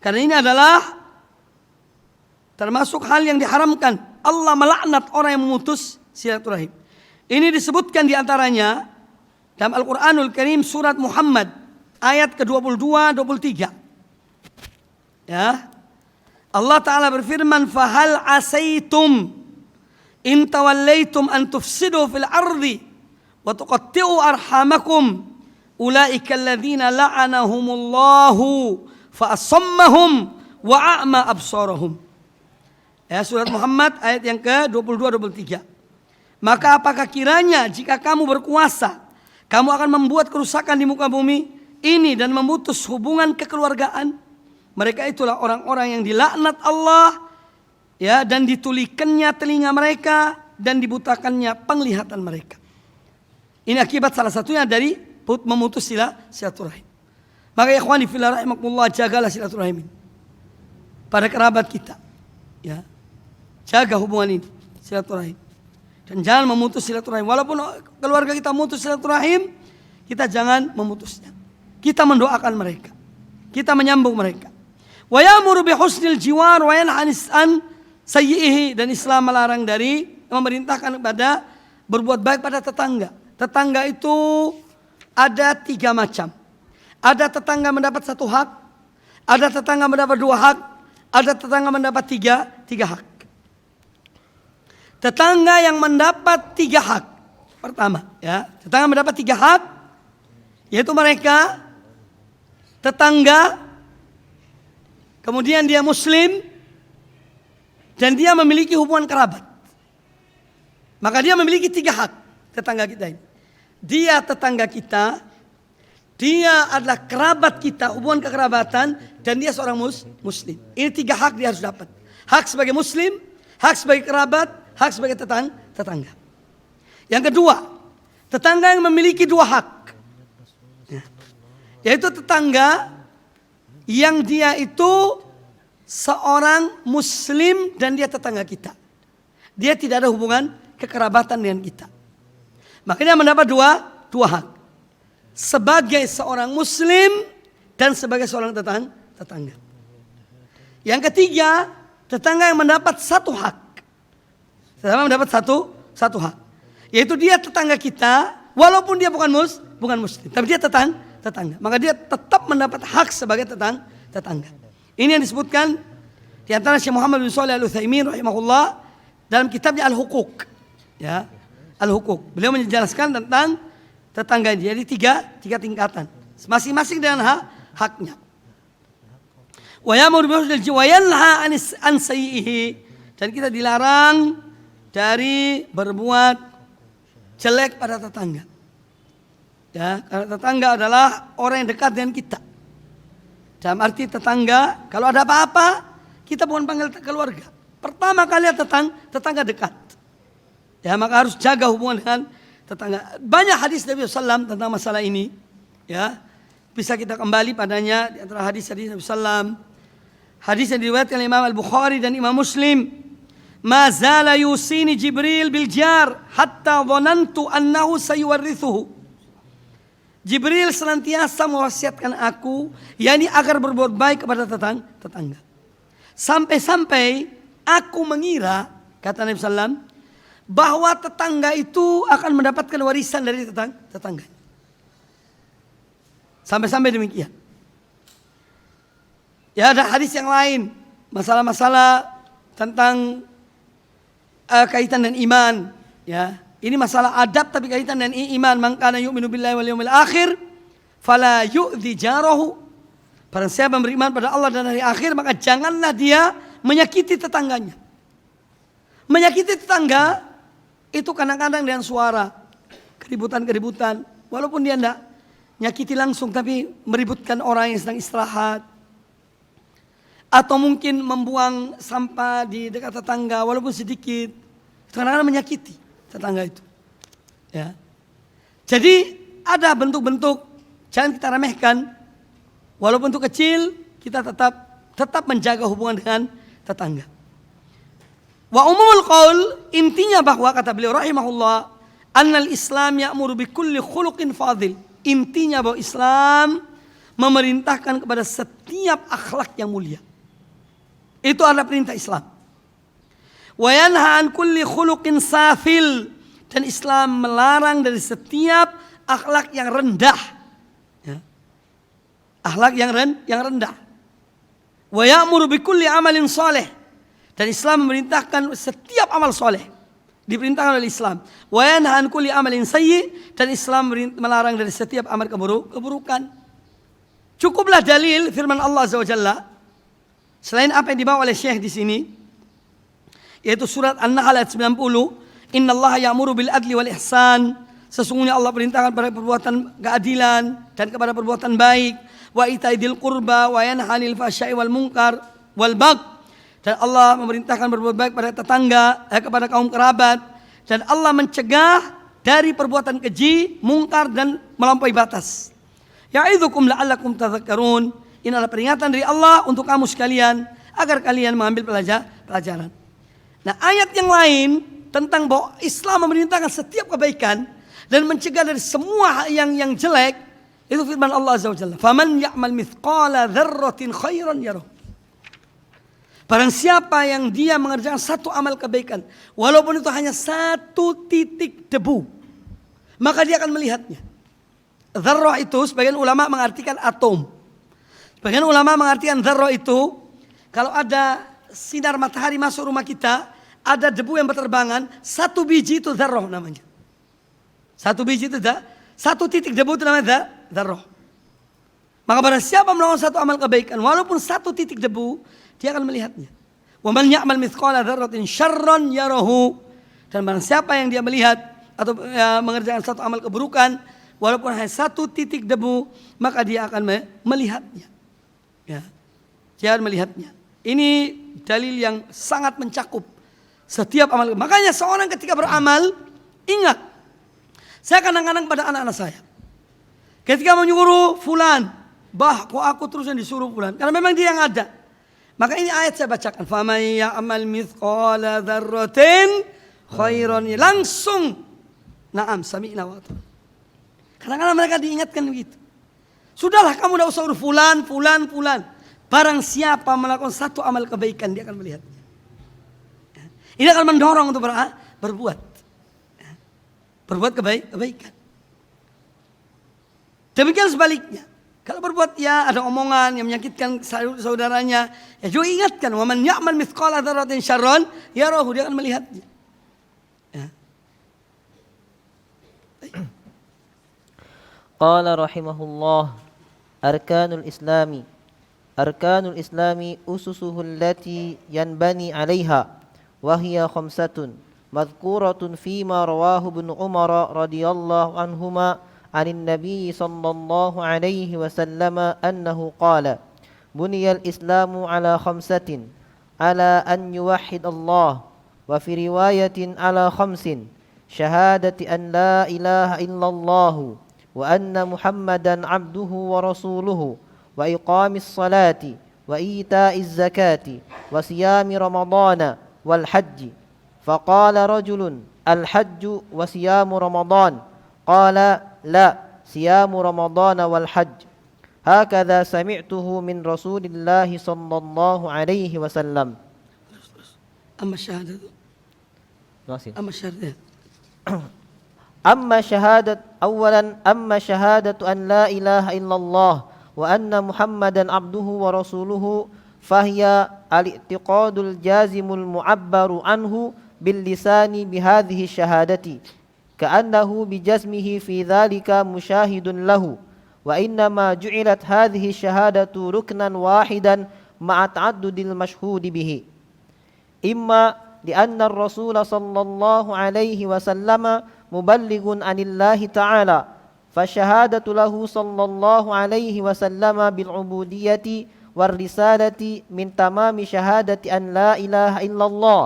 Karena ini adalah termasuk hal yang diharamkan. Allah melaknat orang yang memutus silaturahim. Ini disebutkan diantaranya dalam Al-Quranul Karim surat Muhammad ayat ke-22-23. Ya. Allah Ta'ala berfirman, فَهَلْ عَسَيْتُمْ إِنْ تَوَلَّيْتُمْ أَنْ تُفْسِدُوا فِي الْأَرْضِ wa tuqatti'u arhamakum ulaika alladzina la'anahumullahu fa asammahum wa a'ma absarahum. Ya, surat Muhammad ayat yang ke-22-23. Maka apakah kiranya jika kamu berkuasa, kamu akan membuat kerusakan di muka bumi ini dan memutus hubungan kekeluargaan? Mereka itulah orang-orang yang dilaknat Allah, ya, dan ditulikannya telinga mereka dan dibutakannya penglihatan mereka. Ini akibat salah satunya dari memutus silaturahim. Maka ikhwani fillah rahimakumullah, jagalah silaturahim ini pada kerabat kita, ya. Jaga hubungan ini, silaturahim. Dan jangan memutus silaturahim. Walaupun keluarga kita memutus silaturahim, kita jangan memutusnya. Kita mendoakan mereka, kita menyambung mereka. Wa ya'muru bi husnil jiwar wa yanha an sayyi'ihi, dan Islam melarang dari memerintahkan kepada berbuat baik pada tetangga. Tetangga itu ada 3 macam. Ada tetangga mendapat 1 hak, ada tetangga mendapat 2 hak, ada tetangga mendapat 3 hak. Tetangga yang mendapat 3 hak. Pertama, ya, tetangga mendapat 3 hak, yaitu mereka tetangga, kemudian dia muslim, dan dia memiliki hubungan kerabat. Maka dia memiliki 3 hak, tetangga kita ini. Dia tetangga kita, dia adalah kerabat kita, hubungan kekerabatan, dan dia seorang muslim. Ini 3 hak dia harus dapat. Hak sebagai muslim, hak sebagai kerabat, hak sebagai tetangga. Yang kedua, tetangga yang memiliki 2 hak, yaitu tetangga yang dia itu seorang muslim dan dia tetangga kita. Dia tidak ada hubungan kekerabatan dengan kita. Makanya mendapat dua hak. Sebagai seorang muslim dan sebagai seorang tetangga. Yang ketiga, tetangga yang mendapat 1 hak. Tetangga mendapat satu hak. Yaitu dia tetangga kita, walaupun dia bukan muslim, tapi dia tetangga. Maka dia tetap mendapat hak sebagai tetangga. Ini yang disebutkan di antara Syekh Muhammad bin Shalih Al-Utsaimin rahimahullah dalam kitabnya Al-Huquq. Ya, Al-Huquq. Beliau menjelaskan tentang tetangga. Jadi tiga tingkatan. Masing-masing dengan haknya. Wa ya'muru bil 'adli wa yanha 'an sayyi'ihi. Dan kita dilarang dari berbuat jelek pada tetangga. Ya, karena tetangga adalah orang yang dekat dengan kita. Dalam arti tetangga, kalau ada apa-apa, kita bukan panggil keluarga. Pertama kali tetangga dekat. Ya, maka harus jaga hubungan dengan tetangga. Banyak hadis Nabi SAW tentang masalah ini. Ya, bisa kita kembali padanya di antara hadis-hadis Nabi SAW. Hadis yang diriwayatkan oleh Imam Al-Bukhari dan Imam Muslim. Ma zala yusini Jibril bil jar hatta dhanantu annahu sayuwarrithuhu. Jibril senantiasa mewasiatkan aku, yakni agar berbuat baik kepada tetangga. Sampai-sampai aku mengira, kata Nabi SAW, bahwa tetangga itu akan mendapatkan warisan dari tetangga. Sampai-sampai demikian. Ya, ada hadis yang lain, masalah-masalah tentang kaitan dengan iman, ya. Ini masalah adab tapi kaitan dengan iman. Man kana yu'minu billahi wal yawmil akhir fala yu'dhi jarahu. Barang siapa beriman pada Allah dan hari akhir, maka janganlah dia menyakiti tetangganya. Menyakiti tetangga itu kadang-kadang dengan suara, keributan-keributan. Walaupun dia tidak nyakiti langsung, tapi meributkan orang yang sedang istirahat. Atau mungkin membuang sampah di dekat tetangga walaupun sedikit. Itu kadang-kadang menyakiti tetangga itu. Ya. Jadi ada bentuk-bentuk, jangan kita remehkan. Walaupun itu kecil, kita tetap menjaga hubungan dengan tetangga. Wa umumul qaul, intinya bahwa kata beliau rahimahullah, annal Islam ya'muru bi kulli khuluqin fadil. Intinya bahwa Islam memerintahkan kepada setiap akhlak yang mulia. Itu adalah perintah Islam. Wa yanha an kulli khuluqin safil, dan Islam melarang dari setiap akhlak yang rendah. Ya. Akhlak yang rendah. Wa ya'muru bi kulli amalin saleh, dan Islam memerintahkan setiap amal soleh. diperintahkan oleh Islam. Wa yanha an kulli amalin sayyi, dan Islam melarang dari setiap amal keburukan. Cukuplah dalil firman Allah Azza wa Jalla selain apa yang dibawa oleh Syekh di sini, yaitu surat An-Nahl ayat 90, innallaha ya'muru bil adli wal ihsan, sesungguhnya Allah perintahkan pada perbuatan keadilan dan kepada perbuatan baik, wa itaidil qurba wa yanha 'anil fahsya'i wal munkar wal bagh, dan Allah memerintahkan berbuat baik pada tetangga, kepada kaum kerabat, dan Allah mencegah dari perbuatan keji, mungkar dan melampaui batas. Ya'idzukum la'allakum tadhakkarun, ini adalah peringatan dari Allah untuk kamu sekalian agar kalian mengambil pelajaran. Nah, ayat yang lain tentang bahwa Islam memerintahkan setiap kebaikan dan mencegah dari semua yang jelek, itu firman Allah Azza wa Jalla, "Faman ya'mal mithqala dzarratin khairan yarah." Barang siapa yang dia mengerjakan satu amal kebaikan, walaupun itu hanya 1 titik debu, maka dia akan melihatnya. Dzarrah itu sebagian ulama mengartikan atom. Sebagian ulama mengartikan dzarrah itu, kalau ada sinar matahari masuk rumah kita, ada debu yang berterbangan, 1 biji itu dzarrah namanya. 1 biji itu 1 titik debu itu namanya dzarrah. Maka barang siapa melakukan satu amal kebaikan, walaupun 1 titik debu, dia akan melihatnya. Wa man ya'mal mithqala dzarratin syarran yarahu, dan barang siapa yang dia melihat atau mengerjakan satu amal keburukan walaupun hanya 1 titik debu, maka dia akan melihatnya. Ya. Dia akan melihatnya. Ini dalil yang sangat mencakup setiap amal. Makanya seorang ketika beramal, ingat, saya kadang-kadang pada anak-anak saya, ketika menyuruh fulan, kok aku terus yang disuruh fulan, karena memang dia yang ada. Maka ini ayat saya bacakan, faman ya'mal mithqala dzarratin khairan, langsung na'am sami'na wa ata'na. Kadang-kadang mereka diingatkan begitu. Sudahlah, kamu tidak usah urus fulan. Barang siapa melakukan satu amal kebaikan, dia akan melihatnya. Ini akan mendorong untuk berbuat. Berbuat kebaikan. Demikian sebaliknya. Kalau berbuat ada omongan yang menyakitkan saudaranya, ya juga ingatkan, wa man ya'mal mithqala dzarratin syarran yarahu, dia akan melihatnya. Ya. Qala rahimahullah, arkanul islami ususuhu allati yanbani 'alaiha wa hiya 5 madhkuratun fima rawahu ibnu Umar radhiyallahu anhuma عن النبي صلى الله عليه وسلم أنه قال بني الإسلام على 5 على أن يوحد الله وفي رواية على 5 شهادة أن لا إله إلا الله وأن محمدا عبده ورسوله وإقام الصلاة وإيتاء الزكاة وصيام رمضان والحج. فقال رجل الحج وصيام رمضان؟ قال لا، صيام رمضان والحج. هكذا سمعته من رسول الله صلى الله عليه وسلم. أما الشهادة أما شهادة أولا أما شهادة أن لا إله إلا الله وأن محمدا عبده ورسوله فهي الاعتقاد الجازم المعبر عنه باللسان بهذه الشهادة كأنه بجزمه في ذلك مشاهد له، وإنما جعلت هذه الشهادة ركنا واحدا مع تعدد المشهود به، إما لأن الرسول صلى الله عليه وسلم مبلغ عن الله تعالى، فالشهادة له صلى الله عليه وسلم بالعبودية والرسالة من تمام شهادة أن لا إله إلا الله،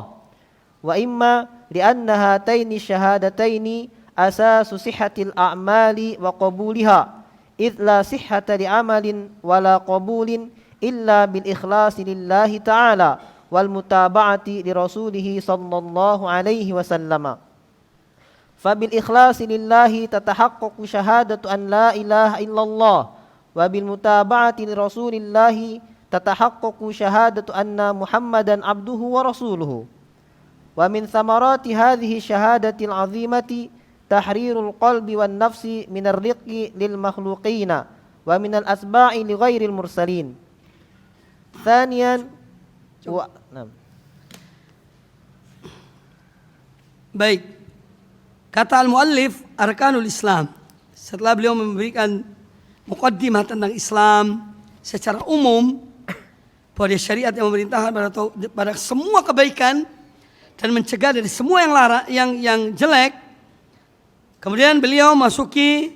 وإما لأن هاتين الشهادتين أساس صحة الأعمال وقبولها، إذ لا صحة لعمل ولا قبول إلا بالإخلاص لله تعالى والمتابعة لرسوله صلى الله عليه وسلم. فبالإخلاص لله تتحقق شهادة أن لا إله إلا الله، وبالمتابعة لرسول الله تتحقق شهادة أن محمدا عبده ورسوله. ومن ثمرات هذه الشهادة العظيمة تحرير القلب والنفس من الرق للمخلوقين ومن الأتباع لغير المرسلين. ثانيا Baik. Kata al-muallif arkanul Islam. Setelah beliau memberikan muqaddimah tentang Islam secara umum, bahwa dia syariat yang memerintahkan pada semua kebaikan dan mencegah dari semua yang jelek. Kemudian beliau masuki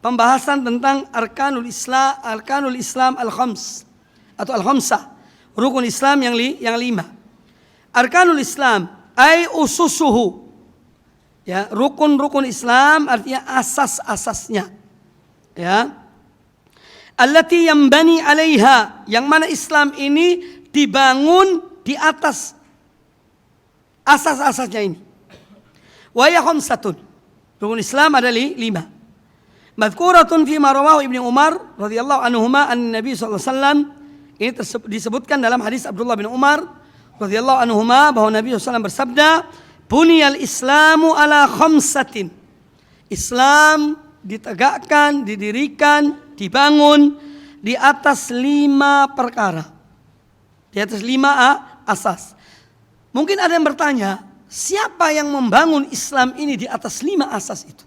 pembahasan tentang arkanul Islam al-khams atau al-khamsah, rukun Islam yang 5. Arkanul Islam ay ususuhu. Ya, rukun-rukun Islam artinya asas-asasnya. Ya. Allati yambani 'alaiha, yang mana Islam ini dibangun di atas asas-asasnya ini. Wa ya khamsatun. Rukun Islam ada 5. Madhkuratun fi ma rawahu Ibnu Umar radhiyallahu anhuma an Nabi sallallahu alaihi wasallam. Ini disebutkan dalam hadis Abdullah bin Umar radhiyallahu anhuma bahwa Nabi sallallahu alaihi wasallam bersabda, "Buniyal Islamu ala khamsatin." Islam ditegakkan, didirikan, dibangun di atas 5 perkara. Di atas 5 asas. Mungkin ada yang bertanya, siapa yang membangun Islam ini di atas 5 asas itu?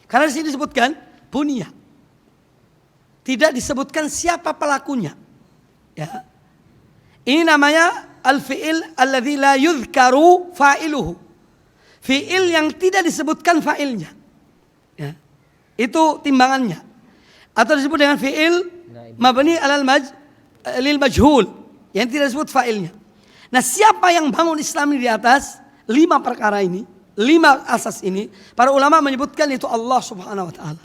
Karena di sini disebutkan buniyah. Tidak disebutkan siapa pelakunya. Ya. Ini namanya al-fi'il alladzi la yudhkaru fa'iluhu. Fi'il yang tidak disebutkan fa'ilnya. Ya. Itu timbangannya. Atau disebut dengan fi'il mabni lil majhul, yang tidak disebut fa'ilnya. Nah, siapa yang bangun Islam ini di atas 5 perkara ini, 5 asas ini? Para ulama menyebutkan itu Allah Subhanahu wa taala.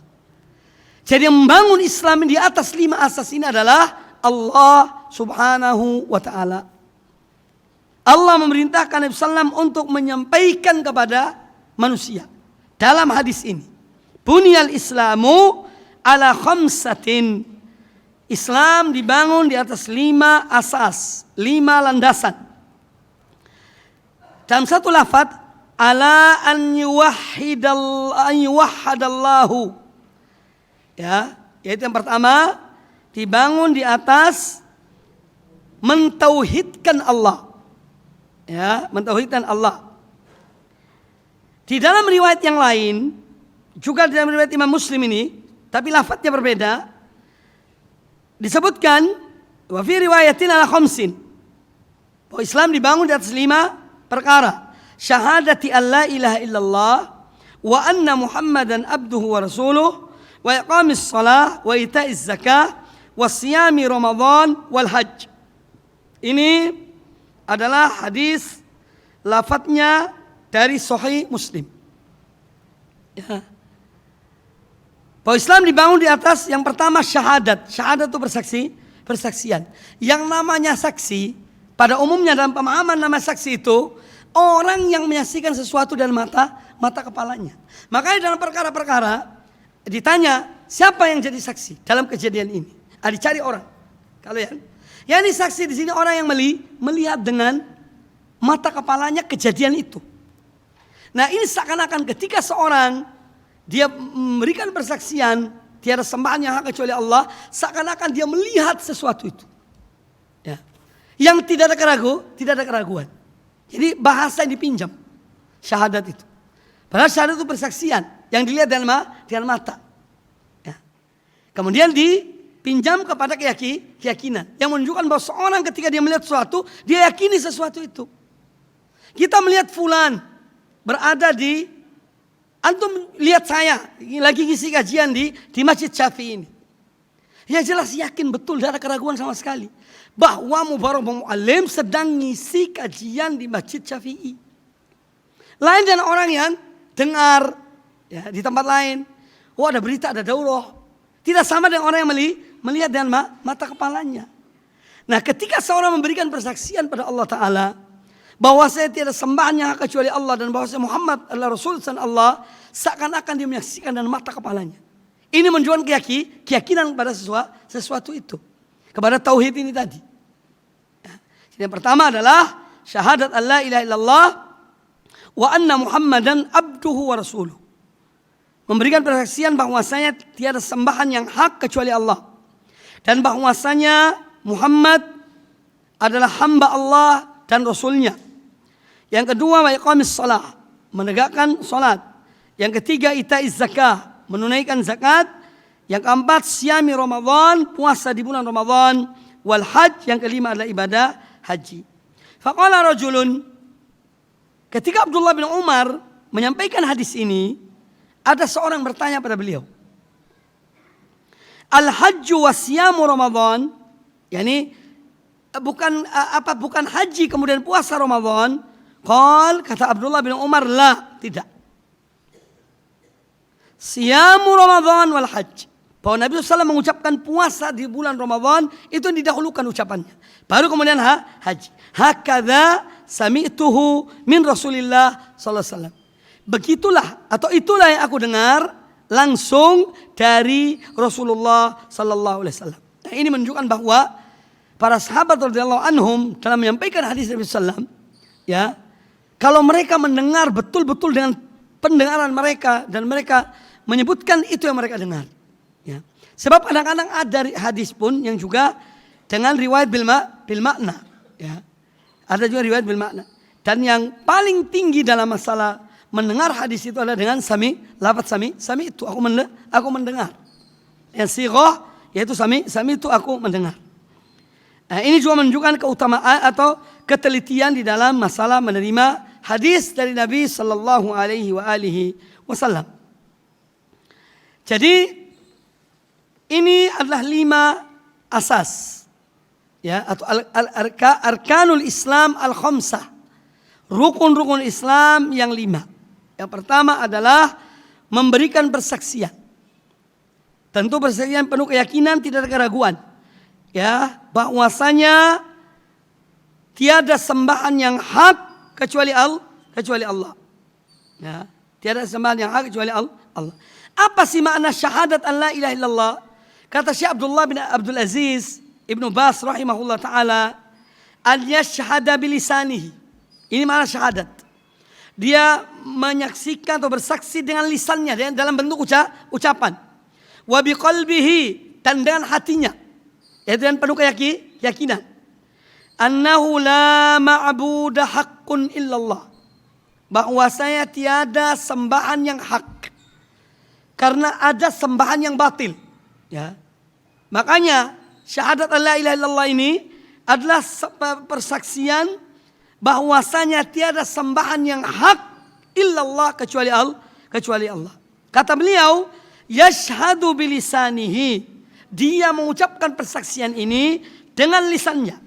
Jadi yang membangun Islam di atas 5 asas ini adalah Allah Subhanahu wa taala. Allah memerintahkan Nabi sallam untuk menyampaikan kepada manusia dalam hadis ini. Bunyal Islamu ala khamsatin. Islam dibangun di atas 5 asas, 5 landasan. Dalam satu lafaz, ala an yuwahhadallahu. Ya, yaitu yang pertama, dibangun di atas mentauhidkan Allah. Ya, mentauhidkan Allah. Di dalam riwayat yang lain, juga dalam riwayat Imam Muslim ini, tapi lafadznya berbeda. Disebutkan wa fi riwayatin ala khamsin. Bahwa Islam dibangun di atas 5 perkara. Syahadati an la ilaha illallah wa anna Muhammadan abduhu wa rasuluh wa iqamis shalah wa ita'iz zakah wa siyami Ramadan wal hajj. Ini adalah hadis lafadznya dari Sahih Muslim. Ya. Bahwa Islam dibangun di atas yang pertama syahadat. Syahadat itu persaksian. Yang namanya saksi, pada umumnya dalam pemahaman nama saksi itu orang yang menyaksikan sesuatu dan mata kepalanya. Makanya dalam perkara-perkara ditanya siapa yang jadi saksi dalam kejadian ini. Dicari orang. Kalian. Yang ini saksi di sini orang yang melihat dengan mata kepalanya kejadian itu. Nah, ini seakan-akan ketika seorang dia memberikan persaksian tiada sembahan yang hak kecuali Allah, seakan-akan dia melihat sesuatu itu. Ya. Yang tidak ada keraguan. Jadi bahasa yang dipinjam syahadat itu. Padahal syahadat itu persaksian yang dilihat dengan mata. Ya. Kemudian dipinjam kepada keyakinan yang menunjukkan bahwa seorang ketika dia melihat sesuatu, dia yakini sesuatu itu. Kita melihat fulan berada di, antum lihat saya lagi ngisi kajian di Masjid Syafi'i ini. Ya jelas yakin betul, tidak ada keraguan sama sekali bahwa Mubarak Mu'alim sedang ngisi kajian di Masjid Syafi'i. Lain dengan orang yang dengar ya, di tempat lain. Oh, ada berita, ada daurah. Tidak sama dengan orang yang melihat dengan mata kepalanya. Nah, ketika seorang memberikan persaksian pada Allah Ta'ala bahwa saya tiada sembahan yang kecuali Allah dan bahwa saya Muhammad adalah Rasul Allah, seakan-akan dia menyaksikan dengan mata kepalanya. Ini menunjukkan keyakinan pada sesuatu itu, kepada tauhid ini tadi. Yang pertama adalah syahadat an la ilaha illallah wa anna Muhammadan abduhu wa rasuluh. Memberikan persaksian bahwasanya tiada sembahan yang hak kecuali Allah dan bahwasanya Muhammad adalah hamba Allah dan Rasulnya. Yang kedua, wa iqamis shalah, menegakkan salat. Yang ketiga itaiz zakah, menunaikan zakat. Yang keempat siyami Ramadan, puasa di bulan Ramadan. Wal hajj, yang kelima adalah ibadah haji. Faqala rajulun, ketika Abdullah bin Umar menyampaikan hadis ini, ada seorang bertanya pada beliau, al-hajju wa siyamu Ramadan, yakni bukan haji kemudian puasa Ramadan? Kata Abdullah bin Umar, la, tidak. Siyamu Ramadan wal hajj. Bahwa Nabi SAW mengucapkan puasa di bulan Ramadan itu didahulukan ucapannya. Baru kemudian haji. Hakadha sami'tuhu min Rasulillah SAW. Begitulah atau itulah yang aku dengar langsung dari Rasulullah SAW. Nah, ini menunjukkan bahwa para sahabat radhiyallahu anhum dalam menyampaikan hadis Nabi SAW, ya, kalau mereka mendengar betul-betul dengan pendengaran mereka dan mereka menyebutkan itu yang mereka dengar. Ya. Sebab kadang-kadang ada hadis pun yang juga dengan riwayat bil makna. Ya. Ada juga riwayat bil makna. Dan yang paling tinggi dalam masalah mendengar hadis itu adalah dengan lafaz sami itu aku mendengar. Yang sighah yaitu sami itu aku mendengar. Nah, ini juga menunjukkan keutamaan atau ketelitian di dalam masalah menerima hadis dari Nabi sallallahu alaihi wasallam. Jadi ini adalah 5 asas, ya, atau arkanul Islam al-khamsah, rukun-rukun Islam yang 5. Yang pertama adalah memberikan persaksian. Tentu persaksian penuh keyakinan, tidak ada keraguan, ya, bahwasanya tiada sembahan yang hak kecuali Allah. Ya, tiada sembahan yang hak kecuali Allah. Apa sih makna syahadat an la ilaha illallah? Kata Syekh Abdullah bin Abdul Aziz Ibnu Bas rahimahullah ta'ala, an yashhada bilisanihi. Ini makna syahadat. Dia menyaksikan atau bersaksi dengan lisannya dalam bentuk ucapan. Wa biqalbihi, dan dengan hatinya, yaitu dengan penuh keyakinan. Annahu la ma'budu haqqun illallah. Bahwasanya tiada sembahan yang hak. Karena ada sembahan yang batil. Ya. Makanya syahadat la ilaha illallah ini adalah persaksian bahwasanya tiada sembahan yang hak illallah kecuali Allah. Kata beliau, yashhadu bilisanihi. Dia mengucapkan persaksian ini dengan lisannya.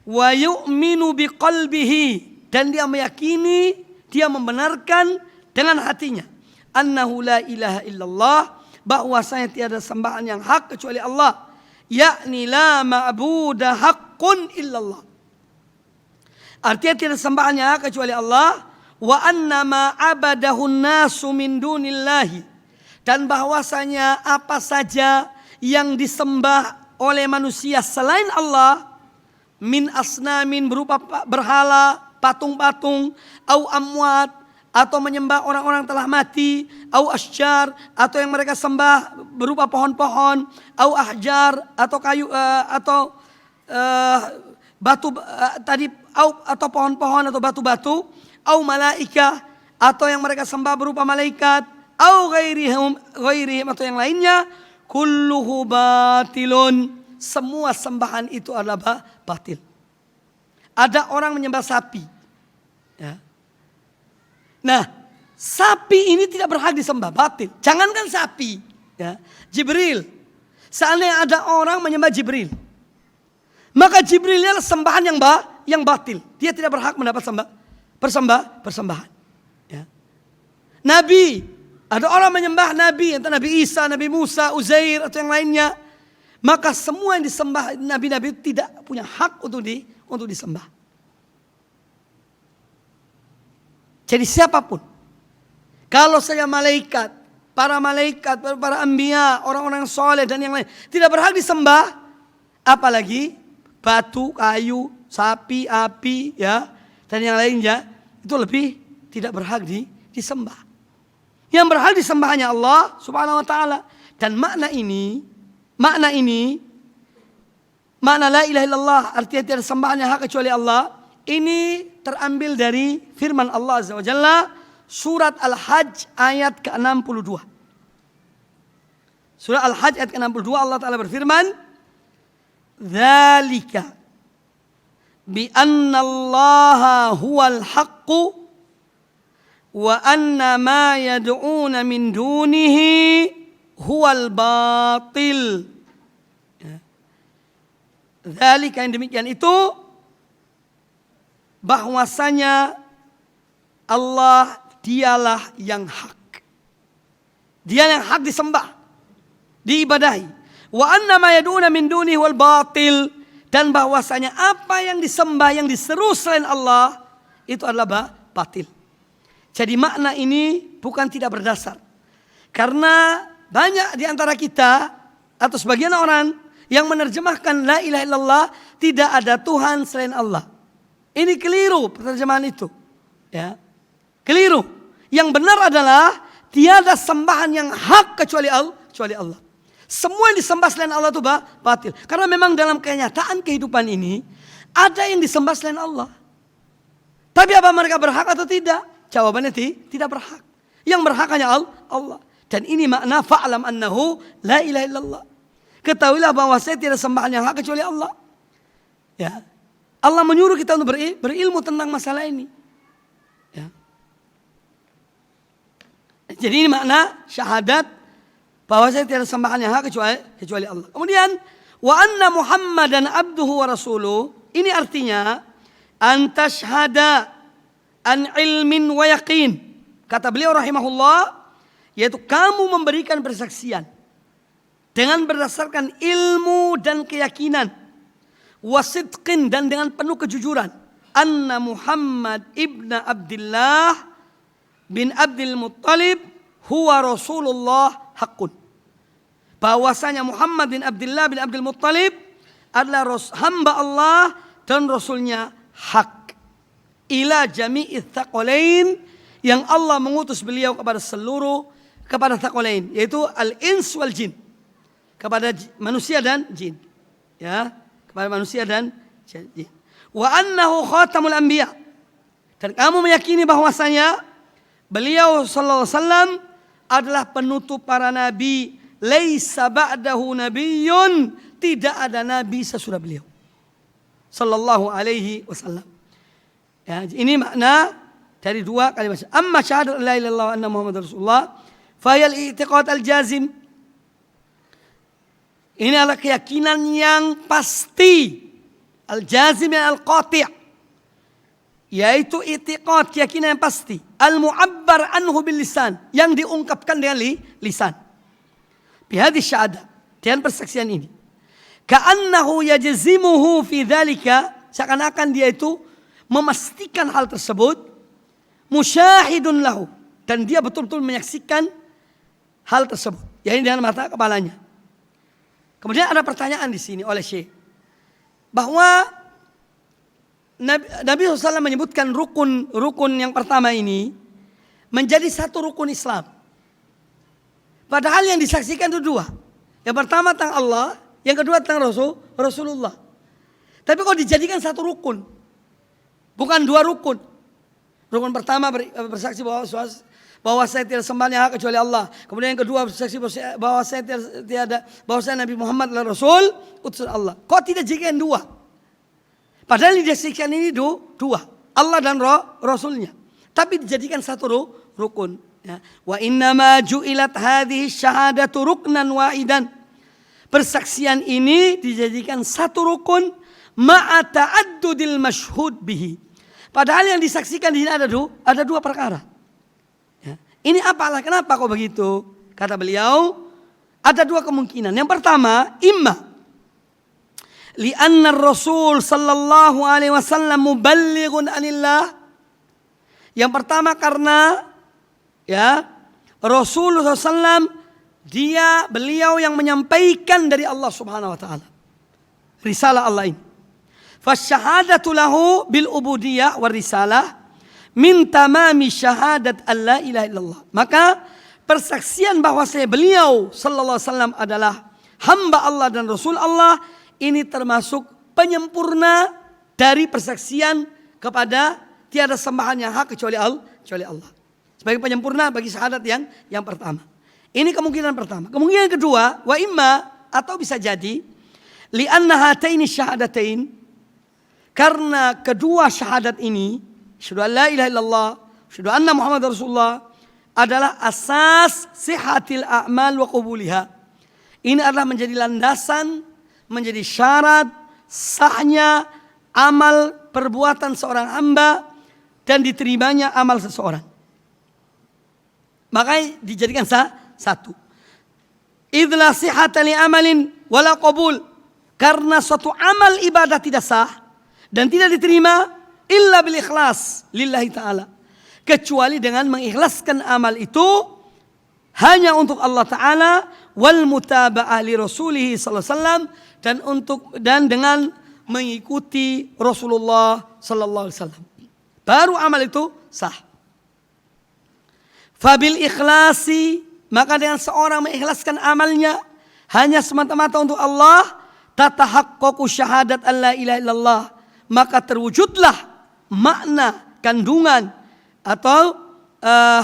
Wa yu'minu biqalbihi, dan dia meyakini, dia membenarkan dengan hatinya. Annahu la ilaha illallah, bahwasanya tiada sembahan yang hak kecuali Allah, yakni la ma'budu haqqun illallah. Artinya tiada sembahan yang hak kecuali Allah, wa annama abadahun nasu min dunillahi, dan bahwasanya apa saja yang disembah oleh manusia selain Allah, min asnamin berupa berhala, patung-patung, au amwat, atau menyembah orang-orang telah mati, au asyjar, atau yang mereka sembah berupa pohon-pohon, au ahjar, atau kayu, atau batu tadi, atau pohon-pohon atau batu-batu, au malaika, atau yang mereka sembah berupa malaikat, au ghairihim, atau yang lainnya, kulluhu batilun, semua sembahan itu adalah batil. Ada orang menyembah sapi, ya. Nah, sapi ini tidak berhak disembah, batil. Jangankan sapi, ya, Jibril. Seandainya ada orang menyembah Jibril, maka Jibril adalah sembahan yang batil. Dia tidak berhak mendapat persembahan. Ya. Nabi, ada orang menyembah Nabi, entah Nabi Isa, Nabi Musa, Uzair, atau yang lainnya, maka semua yang disembah Nabi-Nabi tidak punya hak untuk disembah. Jadi siapapun, kalau saya malaikat, para anbiya, orang-orang soleh dan yang lain, tidak berhak disembah, apalagi batu, kayu, sapi, api, ya, dan yang lainnya, itu lebih tidak berhak disembah. Yang berhak disembah hanya Allah Subhanahu wa taala. Dan makna la ilaha illallah, artinya tiada sembahan yang hak kecuali Allah, ini terambil dari firman Allah Azza wa Jalla, surat Al-Hajj ayat ke-62. Surah Al-Hajj ayat ke-62 Allah Ta'ala berfirman, "Dzalika bi anna Allaha huwal haqqu wa anna ma yad'una min dunihi huwal batil." Dzalika, yang demikian itu, bahwasanya Allah dialah yang hak. Dia yang hak disembah, diibadahi. Wa anna ma yad'una min dunihi wal batil, dan bahwasanya apa yang disembah, yang diseru selain Allah itu adalah batil. Jadi makna ini bukan tidak berdasar. Karena banyak di antara kita atau sebagian orang yang menerjemahkan la ilaha illallah, tidak ada Tuhan selain Allah. Ini keliru penerjemahan itu. Ya. Keliru. Yang benar adalah tiada sembahan yang hak kecuali Allah. Semua yang disembah selain Allah itu batil. Karena memang dalam kenyataan kehidupan ini ada yang disembah selain Allah. Tapi apa mereka berhak atau tidak? Jawabannya tidak berhak. Yang berhak hanya Allah. Dan ini makna fa'lam annahu la ilaha illallah. Ketahuilah bahwa saya tidak sembahan yang hak kecuali Allah. Ya. Allah menyuruh kita untuk berilmu tentang masalah ini. Ya. Jadi ini makna syahadat bahwa saya tidak sembahan yang hak kecuali Allah. Kemudian wa anna Muhammadan abduhu wa rasuluh, ini artinya antashhada an ilmin wa yaqin. Kata beliau rahimahullah, yaitu kamu memberikan persaksian dengan berdasarkan ilmu dan keyakinan, wasidqin, dan dengan penuh kejujuran, anna Muhammad ibn Abdullah bin Abdul Muttalib huwa Rasulullah haqqun. Bahwasanya Muhammad bin Abdullah bin Abdul Muttalib adalah hamba Allah dan Rasulnya hak. Ila jami'i thaqalain, yang Allah mengutus beliau kepada thaqalain, yaitu al-ins wal jin, kepada manusia dan jin. Ya, kepada manusia dan jin. Wa annahu khatamul anbiya, dan kamu meyakini bahwasanya beliau sallallahu alaihi wasallam adalah penutup para nabi. Laisa ba'dahu nabiyyun, tidak ada nabi sesudah beliau sallallahu alaihi wasallam. Ya, ini makna dari dua kalimat. Amma syahadat la ilaha illallah wa anna Muhammadar Rasulullah fayal i'tiqad al-jazim. Ini adalah keyakinan yang pasti, al-jazim yang al-qati', yaitu i'tiqad, keyakinan yang pasti, al-mu'abbar anhu bil lisan, yang diungkapkan dengan lisan. Bihadhi syahadah, dengan persaksian ini. Ka'annahu yajzimuhu fi dzalika, seakan-akan dia itu memastikan hal tersebut, musyahidun lahu, dan dia betul-betul menyaksikan hal tersebut, yaitu dengan mata kepalanya. Kemudian ada pertanyaan di sini oleh Syekh, bahwa Nabi SAW menyebutkan rukun yang pertama ini menjadi satu rukun Islam. Padahal yang disaksikan itu dua. Yang pertama tentang Allah, yang kedua tentang Rasulullah. Tapi kok dijadikan satu rukun, bukan dua rukun. Rukun pertama bersaksi bahwa saya tidak sembahan yang hak kecuali Allah. Kemudian yang kedua bersaksi bahwa saya bahwa saya Nabi Muhammad adalah Rasul utusan Allah. Kok tidak dijadikan dua? Padahal yang disaksikan ini dua, Allah dan Rasulnya. Tapi dijadikan satu rukun. Ya. Wa innama ju'ilat hadhihi syahadatu ruknan wahidan. Persaksian ini dijadikan satu rukun ma'a ta'addudil mashhud bihi. Padahal yang disaksikan di sini ada dua perkara. Ya. Ini apalah, kenapa kok begitu? Kata beliau, ada dua kemungkinan. Yang pertama, imma li'anna Rasul sallallahu alaihi wasallam muballighun anillah. Yang pertama karena Rasulullah SAW beliau yang menyampaikan dari Allah Subhanahu wa taala risalah Allah ini. Fasyahadatu lahu bil ubudiyah war risalah min tamami syahadat alla ilaha illallah. Maka persaksian bahwasanya beliau sallallahu alaihi wasallam adalah hamba Allah dan Rasul Allah, ini termasuk penyempurna dari persaksian kepada tiada sembahan yang hak kecuali Allah. sebagai penyempurna bagi syahadat yang pertama. Ini kemungkinan pertama. Kemungkinan kedua, wa imma, atau bisa jadi li'anna hataini syahadatain, karena kedua syahadat ini, syahadu an la ilaha illallah, syahadu anna Muhammad Rasulullah, adalah asas sihatil a'mal wa qubuliha. Ini adalah menjadi landasan, menjadi syarat sahnya amal perbuatan seorang hamba dan diterimanya amal seseorang. Makanya dijadikan satu. Idla sihata li amalin wala qabul. Karena suatu amal ibadah tidak sah dan tidak diterima illa bil ikhlas lillahi ta'ala. Kecuali dengan mengikhlaskan amal itu hanya untuk Allah Ta'ala, wal mutaba'ah li rasulih sallallahu alaihi wasallam, dan dengan mengikuti Rasulullah sallallahu alaihi wasallam. Baru amal itu sah. Fabil ikhlasi, maka dengan seorang mengikhlaskan amalnya hanya semata-mata untuk Allah, tatahaqqaqu syahadat an la ilaha illallah, maka terwujudlah makna kandungan atau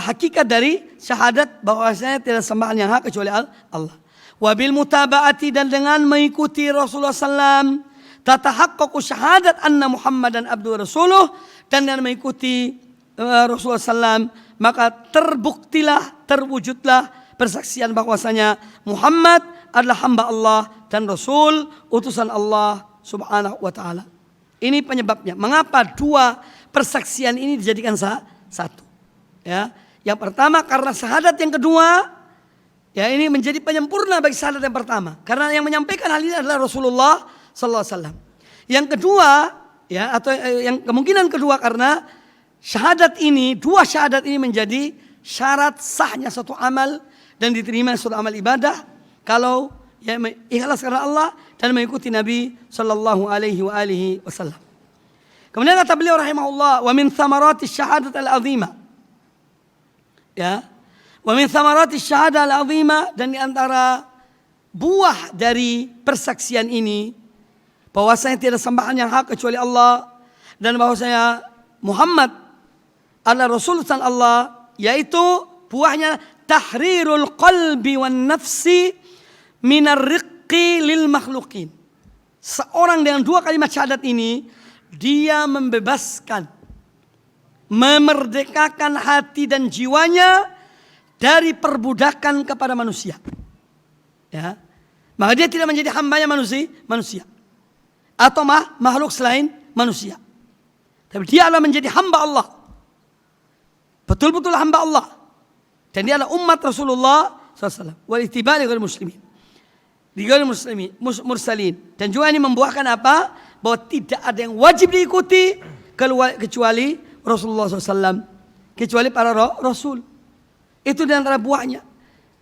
hakikat dari syahadat bahwasanya tidak sembahan yang hak kecuali Allah. Wabil mutaba'ati, dan dengan mengikuti Rasulullah sallam, tatahaqqaqu syahadat anna Muhammadan abduhu rasuluh, dan dengan mengikuti Rasulullah sallam, maka terbuktilah, terwujudlah persaksian bahwasanya Muhammad adalah hamba Allah dan Rasul, utusan Allah subhanahu wa ta'ala. Ini penyebabnya. Mengapa dua persaksian ini dijadikan satu? Ya, yang pertama karena syahadat yang kedua, ya ini menjadi penyempurna bagi syahadat yang pertama. Karena yang menyampaikan hal ini adalah Rasulullah sallallahu alaihi wasallam. Yang kedua, ya, atau yang kemungkinan kedua karena syahadat ini, dua syahadat ini menjadi syarat sahnya suatu amal dan diterima suatu amal ibadah kalau ya ikhlas karena Allah dan mengikuti Nabi sallallahu alaihi wasallam. Kemudian kata beliau rahimahullah, wa min thamarati syahadat al-azimah. Ya. Wa min thamarati syahadat al-azimah, dan di antara buah dari persaksian ini bahwasanya tidak sembahan yang hak kecuali Allah dan bahwasanya Muhammad adalah Rasul Allah, yaitu buahnya tahrirul qalbi wan nafsi minar riqqi lil makhluqin. Seorang dengan dua kalimat syahadat ini, dia membebaskan, memerdekakan hati dan jiwanya dari perbudakan kepada manusia. Ya. Maka dia tidak menjadi hambanya manusia. Atau makhluk selain manusia. Tapi dia adalah menjadi hamba Allah. Betul-betul hamba Allah. Dan dia adalah umat Rasulullah SAW. Wal ittiba' li ghairil muslimin. Li ghairil muslimin, mursalin. Dan juga ini membuahkan apa? Bahwa tidak ada yang wajib diikuti kecuali Rasulullah SAW. Kecuali para Rasul. Itu di antara buahnya.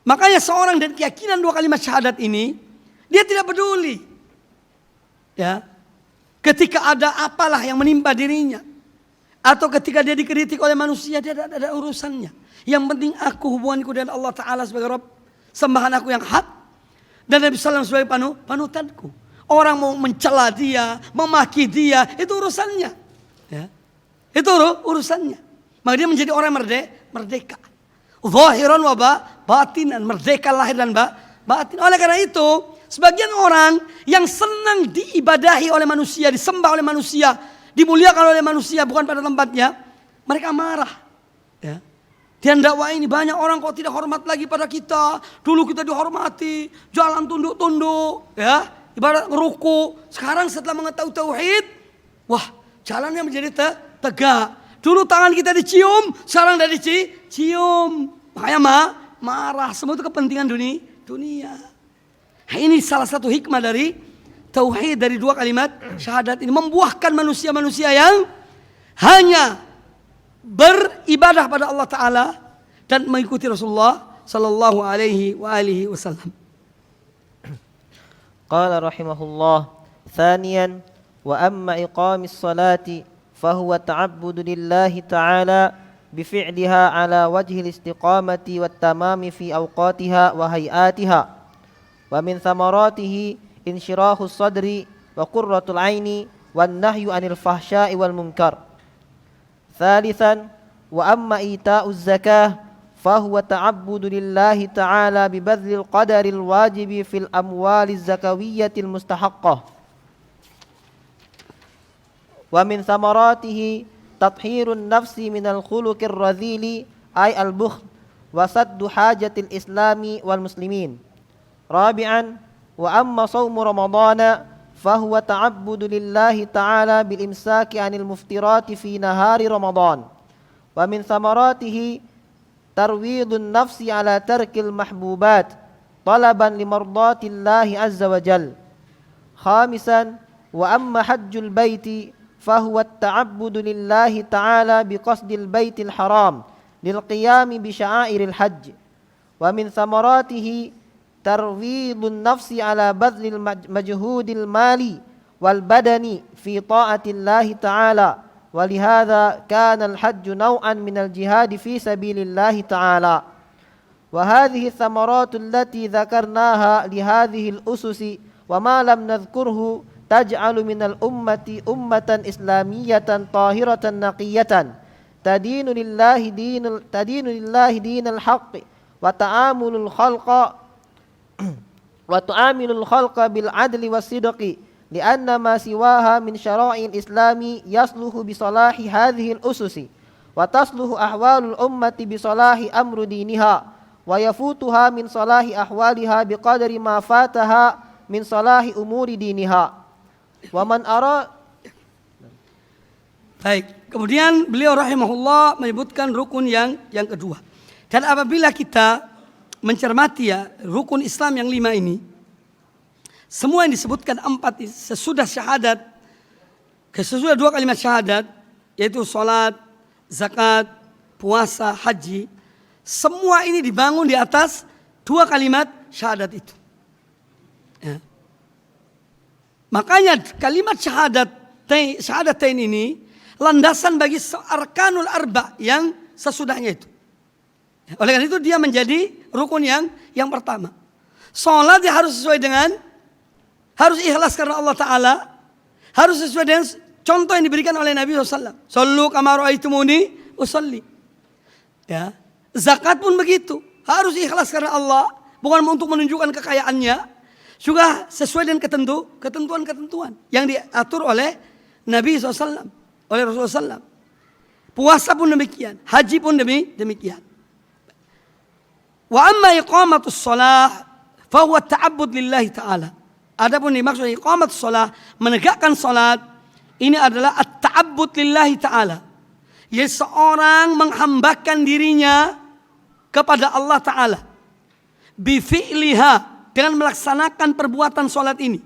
Makanya seorang dan keyakinan dua kalimat syahadat ini, dia tidak peduli. Ya, ketika ada apalah yang menimpa dirinya, atau ketika dia dikritik oleh manusia, dia tidak ada urusannya. Yang penting aku hubunganku dengan Allah Ta'ala sebagai Rabb, sembahan aku yang hak, dan Nabi SAW sebagai panutanku. Orang mau mencela dia, memaki dia, itu urusannya. Ya. Itu urusannya. Maka dia menjadi orang merdeka. Zahiran wa batinan, merdeka lahir dan batin. Oleh karena itu, sebagian orang yang senang diibadahi oleh manusia, disembah oleh manusia, dimuliakan oleh manusia bukan pada tempatnya, mereka marah. Ya. Dia dakwah ini banyak orang kok tidak hormat lagi pada kita. Dulu kita dihormati, jalan tunduk-tunduk, ya, ibarat ruku. Sekarang setelah mengetahui tauhid, wah, jalannya menjadi tegak. Dulu tangan kita dicium, sekarang tidak dicium. Makanya marah. Semua itu kepentingan dunia. Nah, ini salah satu hikmah dari tauhid, dari dua kalimat syahadat ini, membuahkan manusia-manusia yang hanya beribadah pada Allah Ta'ala dan mengikuti Rasulullah sallallahu alaihi wasallam. Qala rahimahullah, thaniyan wa amma iqamis salati fahuwa ta'abbudu lillahi ta'ala bifi'liha ala wajhil istiqamati wat tamami fi awqatiha wa hayatiha. Wa min thamaratihi insyirahu sadri wa qurratul aini wan nahyu anil fahsya'i wal munkar. Thalithan وأما إيتاء الزكاة فهو تعبد لله تعالى ببذل القدر الواجب في الأموال الزكوية المستحقة. ومن ثمراته تطهير النفس من الخلق الرذيل أي البخل وسد حاجة الإسلام والمسلمين. رابعا وأما صوم رمضان فهو تعبد لله تعالى بالإمساك عن المفطرات في نهار رمضان. ومن ثمراته ترويض النفس على ترك المحبوبات طلبا لمرضاة الله عز وجل. خامسا وأما حج البيت فهو التعبد لله تعالى بقصد البيت الحرام للقيام بشعائر الحج. ومن ثمراته ترويض النفس على بذل المجهود المالي والبدني في طاعة الله تعالى. ولهذا كان الحج نوعا من الجهاد في سبيل الله تعالى. وهذه الثمرات التي ذكرناها لهذه الأسس وما لم نذكره تجعل من الأمة أمة إسلامية طاهرة نقية تدين لله دين الحق وتعامل الخلق بالعدل والصدق لأن ما سواها من شرائع الإسلام يصلح بصلاح هذه الأسس وتصلح أحوال الأمة بصلاح أمر دينها ويفوتها من صلاح أحوالها بقدر ما فاتها من صلاح أمور دينها. ومن أرى. Baik, kemudian beliau rahimahullah menyebutkan rukun yang kedua. Dan apabila kita mencermati ya rukun Islam yang 5 ini, semua yang disebutkan 4 sesudah syahadat, sesudah 2 kalimat syahadat, yaitu salat, zakat, puasa, haji, semua ini dibangun di atas 2 kalimat syahadat itu. Ya. Makanya kalimat syahadatain ini landasan bagi arkanul arba yang sesudahnya itu. Oleh karena itu dia menjadi rukun yang pertama. Salat dia harus sesuai dengan, harus ikhlas karena Allah Ta'ala, harus sesuai dengan contoh yang diberikan oleh Nabi SAW. Sallu kama ra'aitumuni usalli. Ya. Zakat pun begitu, harus ikhlas karena Allah, bukan untuk menunjukkan kekayaannya, juga sesuai dengan ketentuan-ketentuan yang diatur oleh Nabi SAW, oleh Rasulullah SAW. Puasa pun demikian, haji pun demikian. Wa amma iqamatus shalah fa huwa ta'abbud lillahi ta'ala. Adapun dimaksud iqamatus shalah, menegakkan salat, ini adalah at-ta'abbud lillahi ta'ala. Yaitu seorang menghambakan dirinya kepada Allah Ta'ala bi fi'liha, dengan melaksanakan perbuatan salat ini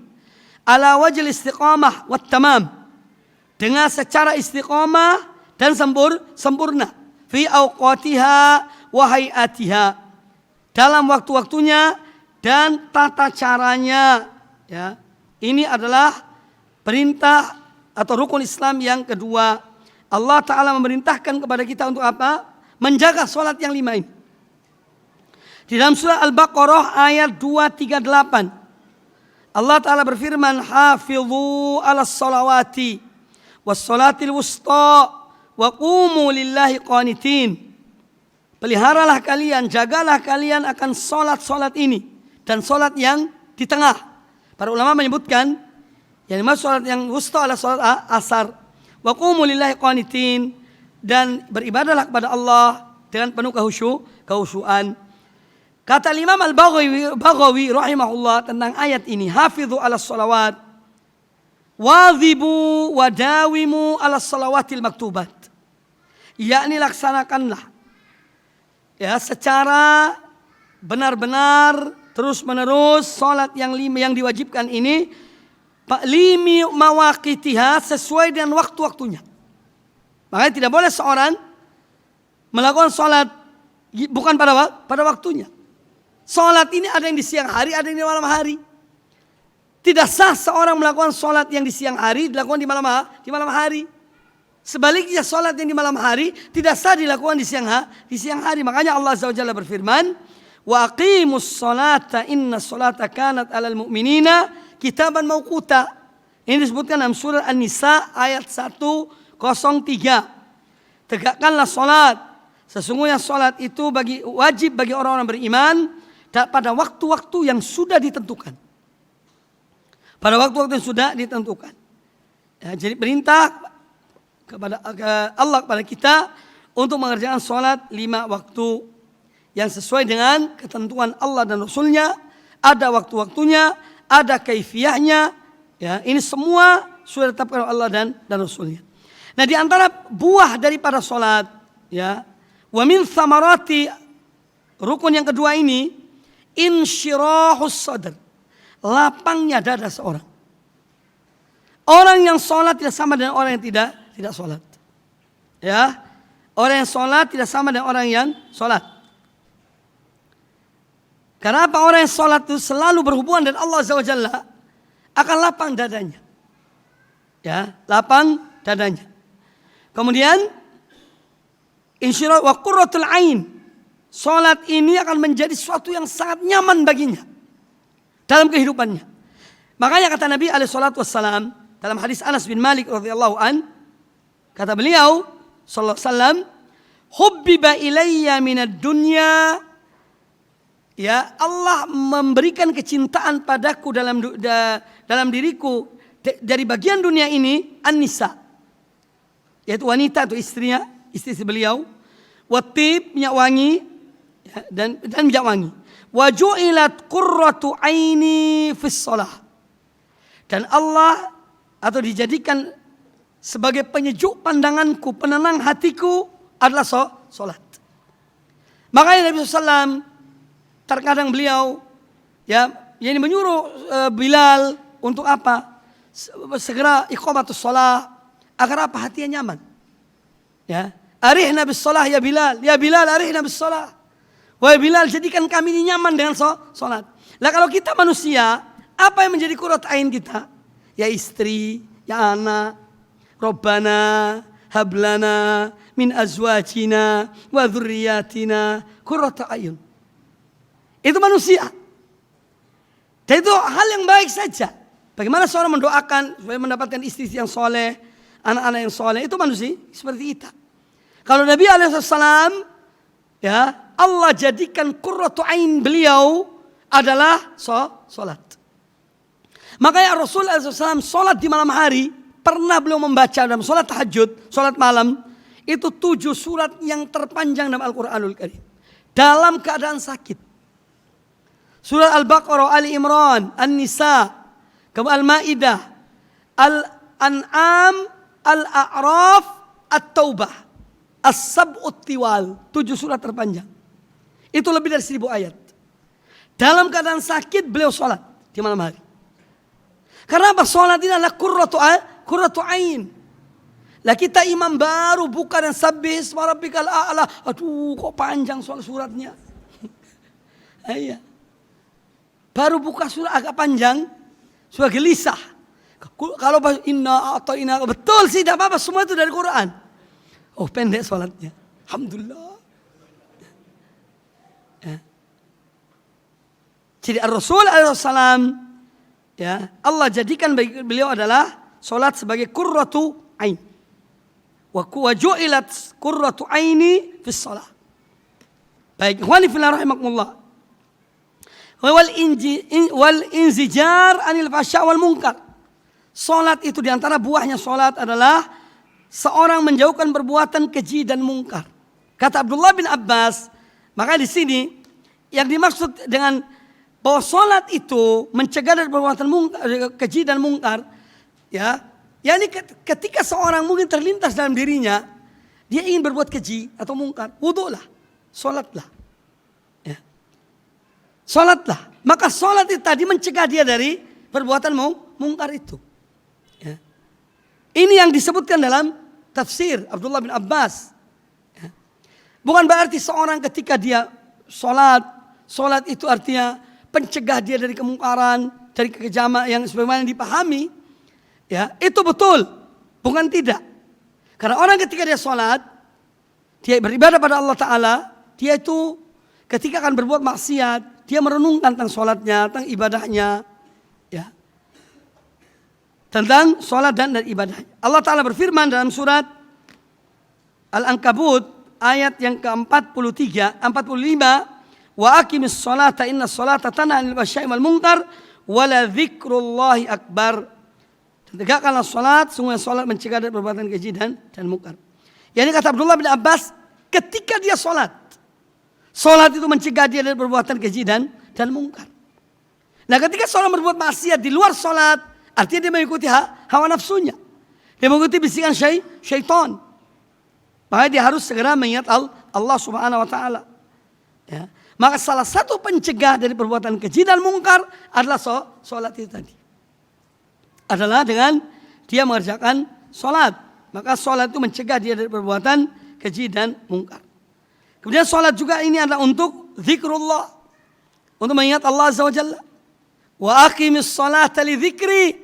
ala wajil istiqamah wat tamam, dengan secara istiqamah dan sempurna fi awqatiha wa hayatiha, dalam waktu-waktunya dan tata caranya. Ya, ini adalah perintah atau rukun Islam yang kedua. Allah Ta'ala memerintahkan kepada kita untuk apa? Menjaga salat yang 5 ini. Di dalam surah Al-Baqarah ayat 238 Allah Ta'ala berfirman, hafidhu ala salawati was salatil wusta wa qumu lillahi qanitin. Peliharalah kalian, jagalah kalian akan salat-salat ini dan salat yang di tengah. Para ulama menyebutkan yang dimaksud salat yang wusta adalah salat asar. Wa qumu lillahi qanitin, dan beribadahlah kepada Allah dengan penuh kehusyuan. Kata Imam Al-Baghawi rahimahullah tentang ayat ini, hafidhu ala salawat wadhibu wadawimu ala salawatil maktubat, yakni laksanakanlah ya secara benar-benar terus menerus salat yang 5 yang diwajibkan ini, limi mawaqitiha, sesuai dengan waktu-waktunya. Makanya tidak boleh seorang melakukan salat bukan pada waktunya. Salat ini ada yang di siang hari, ada yang di malam hari. Tidak sah seorang melakukan salat yang di siang hari dilakukan di malam hari. Sebaliknya salat yang di malam hari tidak sah dilakukan di siang hari. Makanya Allah Azza wa Jalla berfirman, wa aqimus salata inna salata kanat alal mu'minina kitaban mauquta. Ini disebutkan dalam surah An-Nisa ayat 103. tegakkanlah salat. Sesungguhnya salat itu wajib bagi orang-orang beriman pada waktu-waktu yang sudah ditentukan. Pada waktu-waktu yang sudah ditentukan. Ya, jadi perintah kepada Allah kepada kita untuk mengerjakan salat 5 waktu yang sesuai dengan ketentuan Allah dan Rasulnya. Ada waktu-waktunya, ada kaifiyahnya. Ya, ini semua sudah ditetapkan oleh Allah dan Rasulnya. Nah, di antara buah daripada salat, ya, wa min thamarati, rukun yang kedua ini, insyirahus sadr, lapangnya dada seorang. Orang yang sholat tidak sama dengan orang yang tidak sholat. Ya, orang yang sholat tidak sama dengan orang yang sholat. Karena apa? Orang yang sholat itu selalu berhubungan dengan Allah Azza wa Jalla, akan lapang dadanya. Ya, lapang dadanya. Kemudian insyirah wa qurratul ain. Salat ini akan menjadi sesuatu yang sangat nyaman baginya dalam kehidupannya. Makanya kata Nabi alaihi salatu wassalam dalam hadis Anas bin Malik radhiyallahu an, kata beliau sallallahu alaihi wasallam, hubbiba ilayya minad dunya, ya, Allah memberikan kecintaan padaku dalam diriku dari bagian dunia ini, an-nisa, yaitu wanita atau istri beliau, watib, minyak wangi, ya, dan minyak wangi. Wa ju'ilat qurratu aini fis shalah. Dan Allah atau dijadikan sebagai penyejuk pandanganku, penenang hatiku adalah salat. Makanya Nabi SAW terkadang beliau, ya, ini menyuruh Bilal untuk apa? Segera iqamatus shalah, agar apa? Hatinya nyaman. Ya, arihna bis shalah ya Bilal, arihna bis shalah. Wahai Bilal, jadikan kami ini nyaman dengan salat. Lah kalau kita manusia, apa yang menjadi qurrat ain kita? Ya istri, ya anak. Rabbana hablana min azwajina wa dzurriyyatina qurrata ayun. Itu manusia. Dan itu hal yang baik saja. Bagaimana seorang mendoakan supaya mendapatkan istri yang soleh, anak-anak yang soleh, itu manusia seperti kita. Kalau Nabi alaihissalam, ya, Allah jadikan qurratu ain beliau adalah salat. Makanya Rasul alaihissalam salat di malam hari, pernah beliau membaca dalam salat tahajud, salat malam, itu 7 surat yang terpanjang dalam Al-Quranul Karim. Dalam keadaan sakit. Surat Al-Baqarah, Ali Imran, An-Nisa, Al-Ma'idah, Al-An'am, Al-A'raf, At-Taubah, As-Sab'ut Tiwal. 7 surat terpanjang. Itu lebih dari 1000 ayat. Dalam keadaan sakit beliau sholat di malam hari. Karena apa? Sholat ini adalah qurratu ain. Lah kita imam baru buka dan sabbih isma rabbikal a'la. Aduh, kok panjang soal suratnya. Iya. Baru buka surat agak panjang, sudah gelisah. Kalau inna atau inna, betul sih, tidak apa-apa, semua itu dari Quran. Oh, pendek sholatnya. Alhamdulillah. Ya. Jadi Rasul alaihissalam, ya, Allah jadikan bagi beliau adalah sholat sebagai qurratu ain. Wa ju'ilat qurratu aini fis shalah. Baik, ikhwani fillah rahimakumullah. Wal inzijar anil fasya wal munkar. Salat itu diantara buahnya salat adalah seorang menjauhkan perbuatan keji dan mungkar. Kata Abdullah bin Abbas, maka di sini yang dimaksud dengan bahwa salat itu mencegah dari perbuatan keji dan mungkar, ya, yakni ketika seorang mungkin terlintas dalam dirinya, dia ingin berbuat keji atau mungkar, wudulah, salatlah. Salatlah. Maka salat itu tadi mencegah dia dari perbuatan mungkar itu. Ya. Ini yang disebutkan dalam tafsir Abdullah bin Abbas. Ya. Bukan berarti seorang ketika dia salat itu artinya pencegah dia dari kemungkaran, dari kekejaman yang sebagaimana dipahami. Ya, itu betul. Bukan tidak. Karena orang ketika dia salat, dia beribadah pada Allah Ta'ala, dia itu ketika akan berbuat maksiat, dia merenungkan tentang sholatnya, tentang ibadahnya, ya, tentang sholat dan ibadahnya. Allah Ta'ala berfirman dalam surat Al-Ankabut ayat yang ke-43, 45, wa aqimis sholata inna sholata tanha 'anil fahsya'i wal munkar wa la dzikrullahi akbar. Tegakkanlah salat, sungguh salat mencegah dari perbuatan keji dan munkar. Yani kata Abdullah bin Abbas, ketika dia salat itu mencegah dia dari perbuatan keji dan munkar. Nah, ketika seorang berbuat maksiat di luar salat, artinya dia mengikuti hawa nafsunya. Dia mengikuti bisikan syaitan. Maka dia harus segera mengingat Allah Subhanahu wa taala. Ya. Maka salah satu pencegah dari perbuatan keji dan munkar adalah salat itu tadi. Adalah dengan dia mengerjakan salat. Maka salat itu mencegah dia dari perbuatan keji dan munkar. Kemudian salat juga ini adalah untuk zikrullah. Untuk mengingat Allah Azza wa Jalla. Wa aqimis salata li dzikri.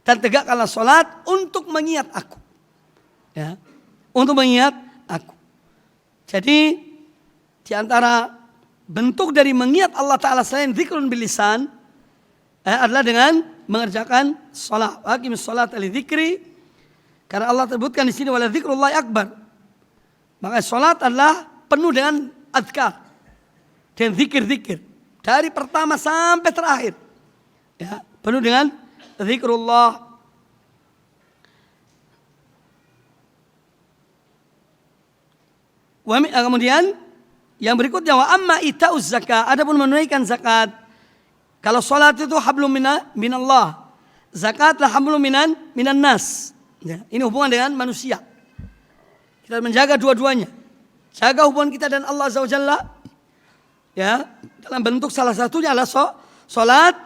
Dan tegakkanlah salat untuk mengingat aku. Ya. Untuk mengingat aku. Jadi di antara bentuk dari mengingat Allah Ta'ala selain zikrun bil lisan adalah dengan mengerjakan salat. Aqimis salata li dzikri. Karena Allah sebutkan di sini wala dzikrullahi akbar. Maka salat adalah penuh dengan azkar dan zikir-zikir dari pertama sampai terakhir. Ya, penuh dengan zikrullah. Kemudian yang berikutnya wa amma ita'uz zakat, adapun menunaikan zakat. Kalau salat itu hablum minallah, zakatlah hablum minan nas. Ya, ini hubungan dengan manusia. Kita menjaga dua-duanya. Jaga hubungan kita dan Allah Azza wa Jalla. Ya, dalam bentuk salah satunya adalah salat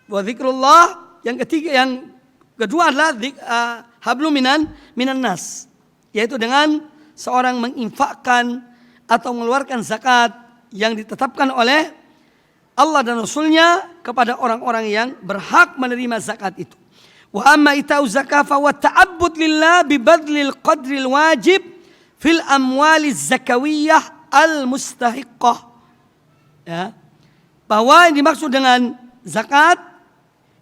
wa zikrullah. Yang kedua adalah hablum minan nas, yaitu dengan seorang menginfakkan atau mengeluarkan zakat yang ditetapkan oleh Allah dan Rasulnya kepada orang-orang yang berhak menerima zakat itu. Wa amma ita'u zakah fa wa ta'abbud lillah bi badlil qadril wajib fil amwaliz zakawiyah al mustahiqqah. Ya. Bahwa yang dimaksud dengan zakat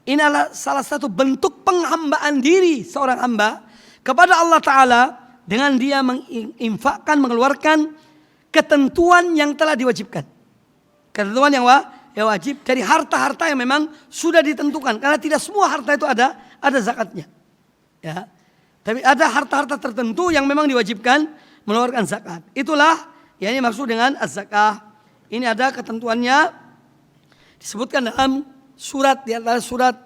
ini adalah salah satu bentuk penghambaan diri seorang hamba kepada Allah Ta'ala dengan dia menginfakkan, mengeluarkan ketentuan yang telah diwajibkan. Ketentuan yang wajib dari harta-harta yang memang sudah ditentukan. Karena tidak semua harta itu ada zakatnya. Ya. Tapi ada harta-harta tertentu yang memang diwajibkan mengeluarkan zakat. Itulah yang ini maksud dengan az-zakah. Ini ada ketentuannya disebutkan dalam surat, di antara surat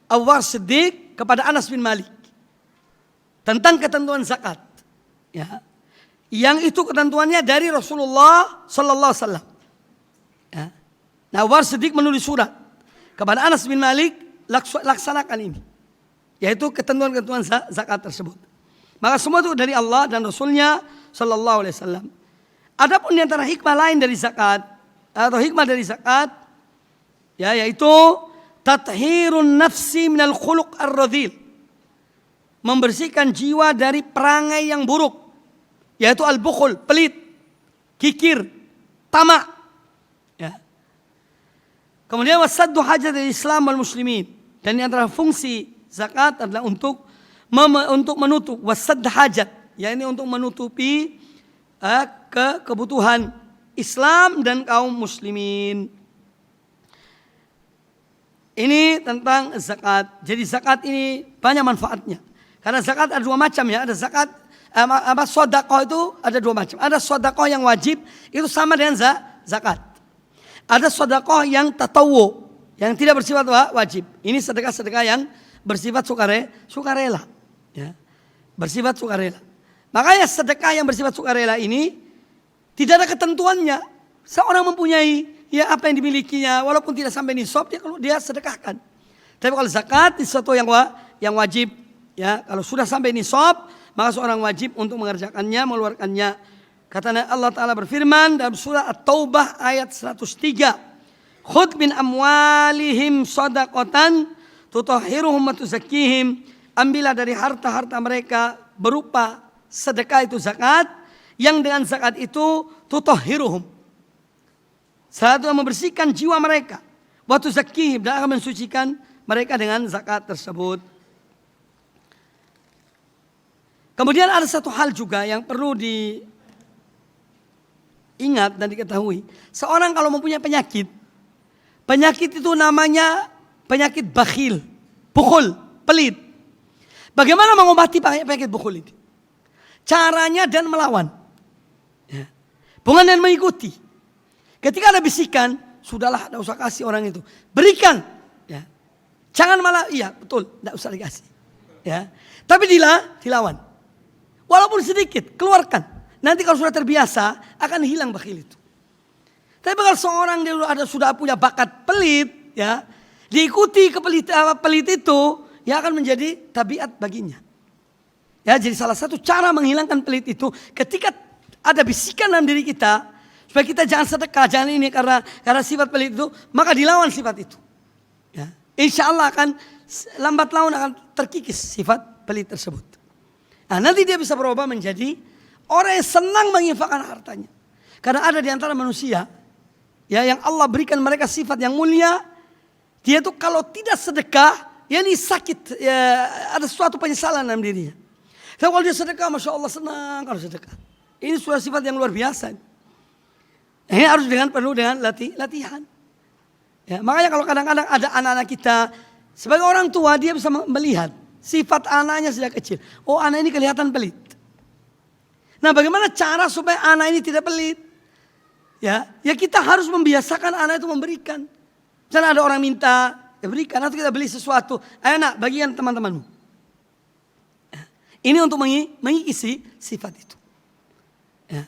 Awwar Siddiq kepada Anas bin Malik tentang ketentuan zakat. Ya. Yang itu ketentuannya dari Rasulullah Sallallahu Alaihi Wasallam. Ya. Nah, Awwar Siddiq menulis surat kepada Anas bin Malik, laksanakan ini, yaitu ketentuan-ketentuan zakat tersebut. Maka semua itu dari Allah dan Rasulnya Sallallahu Alaihi Wasallam. Adapun di antara hikmah lain dari zakat atau hikmah dari zakat, ya, yaitu tathhirun nafsi minal khuluq ar-radhil, membersihkan jiwa dari perangai yang buruk, yaitu al-bukhul, pelit, kikir, tamak. Ya. Kemudian wasaddu hajat al-Islam wal muslimin, dan di antara fungsi zakat adalah untuk menutup wasadd hajat, yakni untuk menutupi kebutuhan Islam dan kaum muslimin. Ini tentang zakat. Jadi zakat ini banyak manfaatnya. Karena zakat ada dua macam, ya. Ada zakat sedekah itu ada dua macam. Ada sedekah yang wajib, itu sama dengan zakat. Ada sedekah yang tatawwu, yang tidak bersifat wajib. Ini sedekah-sedekah yang bersifat sukarela. Ya. Bersifat sukarela. Makanya sedekah yang bersifat sukarela ini tidak ada ketentuannya. Seorang mempunyai ya apa yang dimilikinya, walaupun tidak sampai nisab, dia sedekahkan. Tapi kalau zakat itu sesuatu yang wajib, ya, kalau sudah sampai nisab, maka seorang wajib untuk mengerjakannya, mengeluarkannya. Kata Allah Ta'ala berfirman dalam surah At-Taubah ayat 103. Khudh min amwalihim shadaqatan tutahhiruhum wa tuzakkihim. Ambillah dari harta-harta mereka berupa sedekah, itu zakat, yang dengan zakat itu tutahhiruhum, satu yang membersihkan jiwa mereka, wa tuzakkihim, dan akan mensucikan mereka dengan zakat tersebut. Kemudian ada satu hal juga yang perlu diingat dan diketahui. Seorang kalau mempunyai penyakit itu namanya penyakit bakhil, bukhul, pelit. Bagaimana mengobati penyakit bukhul ini? Caranya dan melawan. Ya. Bukan dan mengikuti. Ketika ada bisikan, sudahlah, tidak usah kasih orang itu. Berikan. Ya. Jangan malah, iya betul, tidak usah dikasih. Ya. Tapi dilawan. Walaupun sedikit, keluarkan. Nanti kalau sudah terbiasa, akan hilang bakhil itu. Tapi kalau seorang dia sudah punya bakat pelit, ya, diikuti pelit itu, ya akan menjadi tabiat baginya. Ya, jadi salah satu cara menghilangkan pelit itu, ketika ada bisikan dalam diri kita, supaya kita jangan sedekah, jangan ini karena sifat pelit itu, maka dilawan sifat itu. Ya. Insya Allah akan lambat laun akan terkikis sifat pelit tersebut. Nah, nanti dia bisa berubah menjadi orang yang senang menginfakkan hartanya. Karena ada di antara manusia, ya, yang Allah berikan mereka sifat yang mulia, dia tuh kalau tidak sedekah, ya ini sakit, ya, ada suatu penyesalan dalam dirinya. Tapi kalau dia sedekah, Masya Allah senang kalau sedekah. Ini sudah sifat yang luar biasa. Ini harus perlu dengan latihan. Ya, makanya kalau kadang-kadang ada anak-anak kita, sebagai orang tua dia bisa melihat sifat anaknya sejak kecil. Oh, anak ini kelihatan pelit. Nah, bagaimana cara supaya anak ini tidak pelit? Ya kita harus membiasakan anak itu memberikan. Misalnya ada orang minta, ya berikan. Atau kita beli sesuatu, ayo nak, bagian teman-temanmu. Ya. Ini untuk mengisi sifat itu. Ya.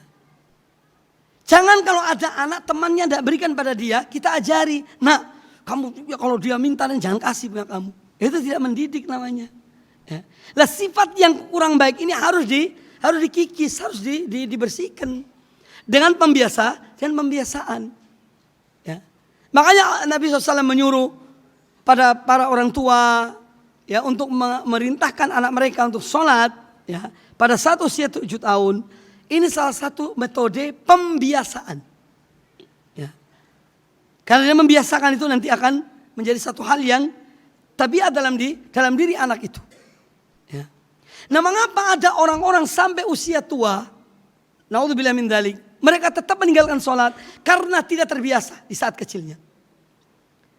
Jangan kalau ada anak temannya tidak berikan pada dia, kita ajari. Nah, kamu ya kalau dia minta jangan kasih punya kamu. Itu tidak mendidik namanya. Ya. Lah sifat yang kurang baik ini harus dikikis, harus dibersihkan dengan pembiasaan. Ya. Makanya Nabi SAW menyuruh pada para orang tua, ya, untuk memerintahkan anak mereka untuk sholat, ya, pada saat usia 7 tahun. Ini salah satu metode pembiasaan. Ya. Karena dia membiasakan itu nanti akan menjadi satu hal yang tabiat dalam diri anak itu. Ya. Nah, mengapa ada orang-orang sampai usia tua, naudzubillah min dzalik, mereka tetap meninggalkan sholat karena tidak terbiasa di saat kecilnya.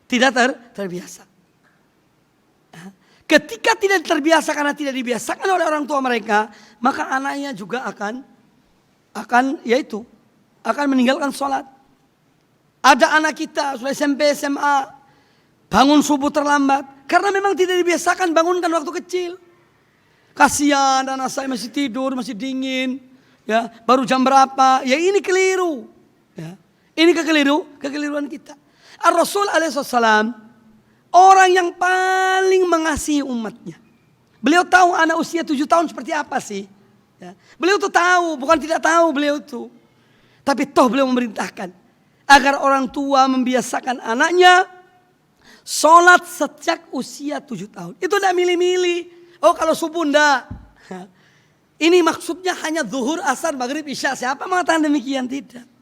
Tidak terbiasa. Ketika tidak terbiasa karena tidak dibiasakan oleh orang tua mereka, maka anaknya juga akan meninggalkan sholat. Ada anak kita sudah SMP, SMA, bangun subuh terlambat karena memang tidak dibiasakan bangunkan waktu kecil. Kasihan anak saya masih tidur, masih dingin, ya, baru jam berapa? Ya ini keliru. Ya. Ini kekeliruan kita. Ar-Rasul alaihissalam orang yang paling mengasihi umatnya. Beliau tahu anak usia 7 tahun seperti apa sih. Ya. Beliau tuh tahu, bukan tidak tahu beliau tuh. Tapi toh beliau memerintahkan agar orang tua membiasakan anaknya sholat sejak usia 7 tahun. Itu tidak milih-milih. Oh kalau subuh enggak. Ini maksudnya hanya zuhur, asar, maghrib, isya. Siapa mengatakan demikian? Tidak.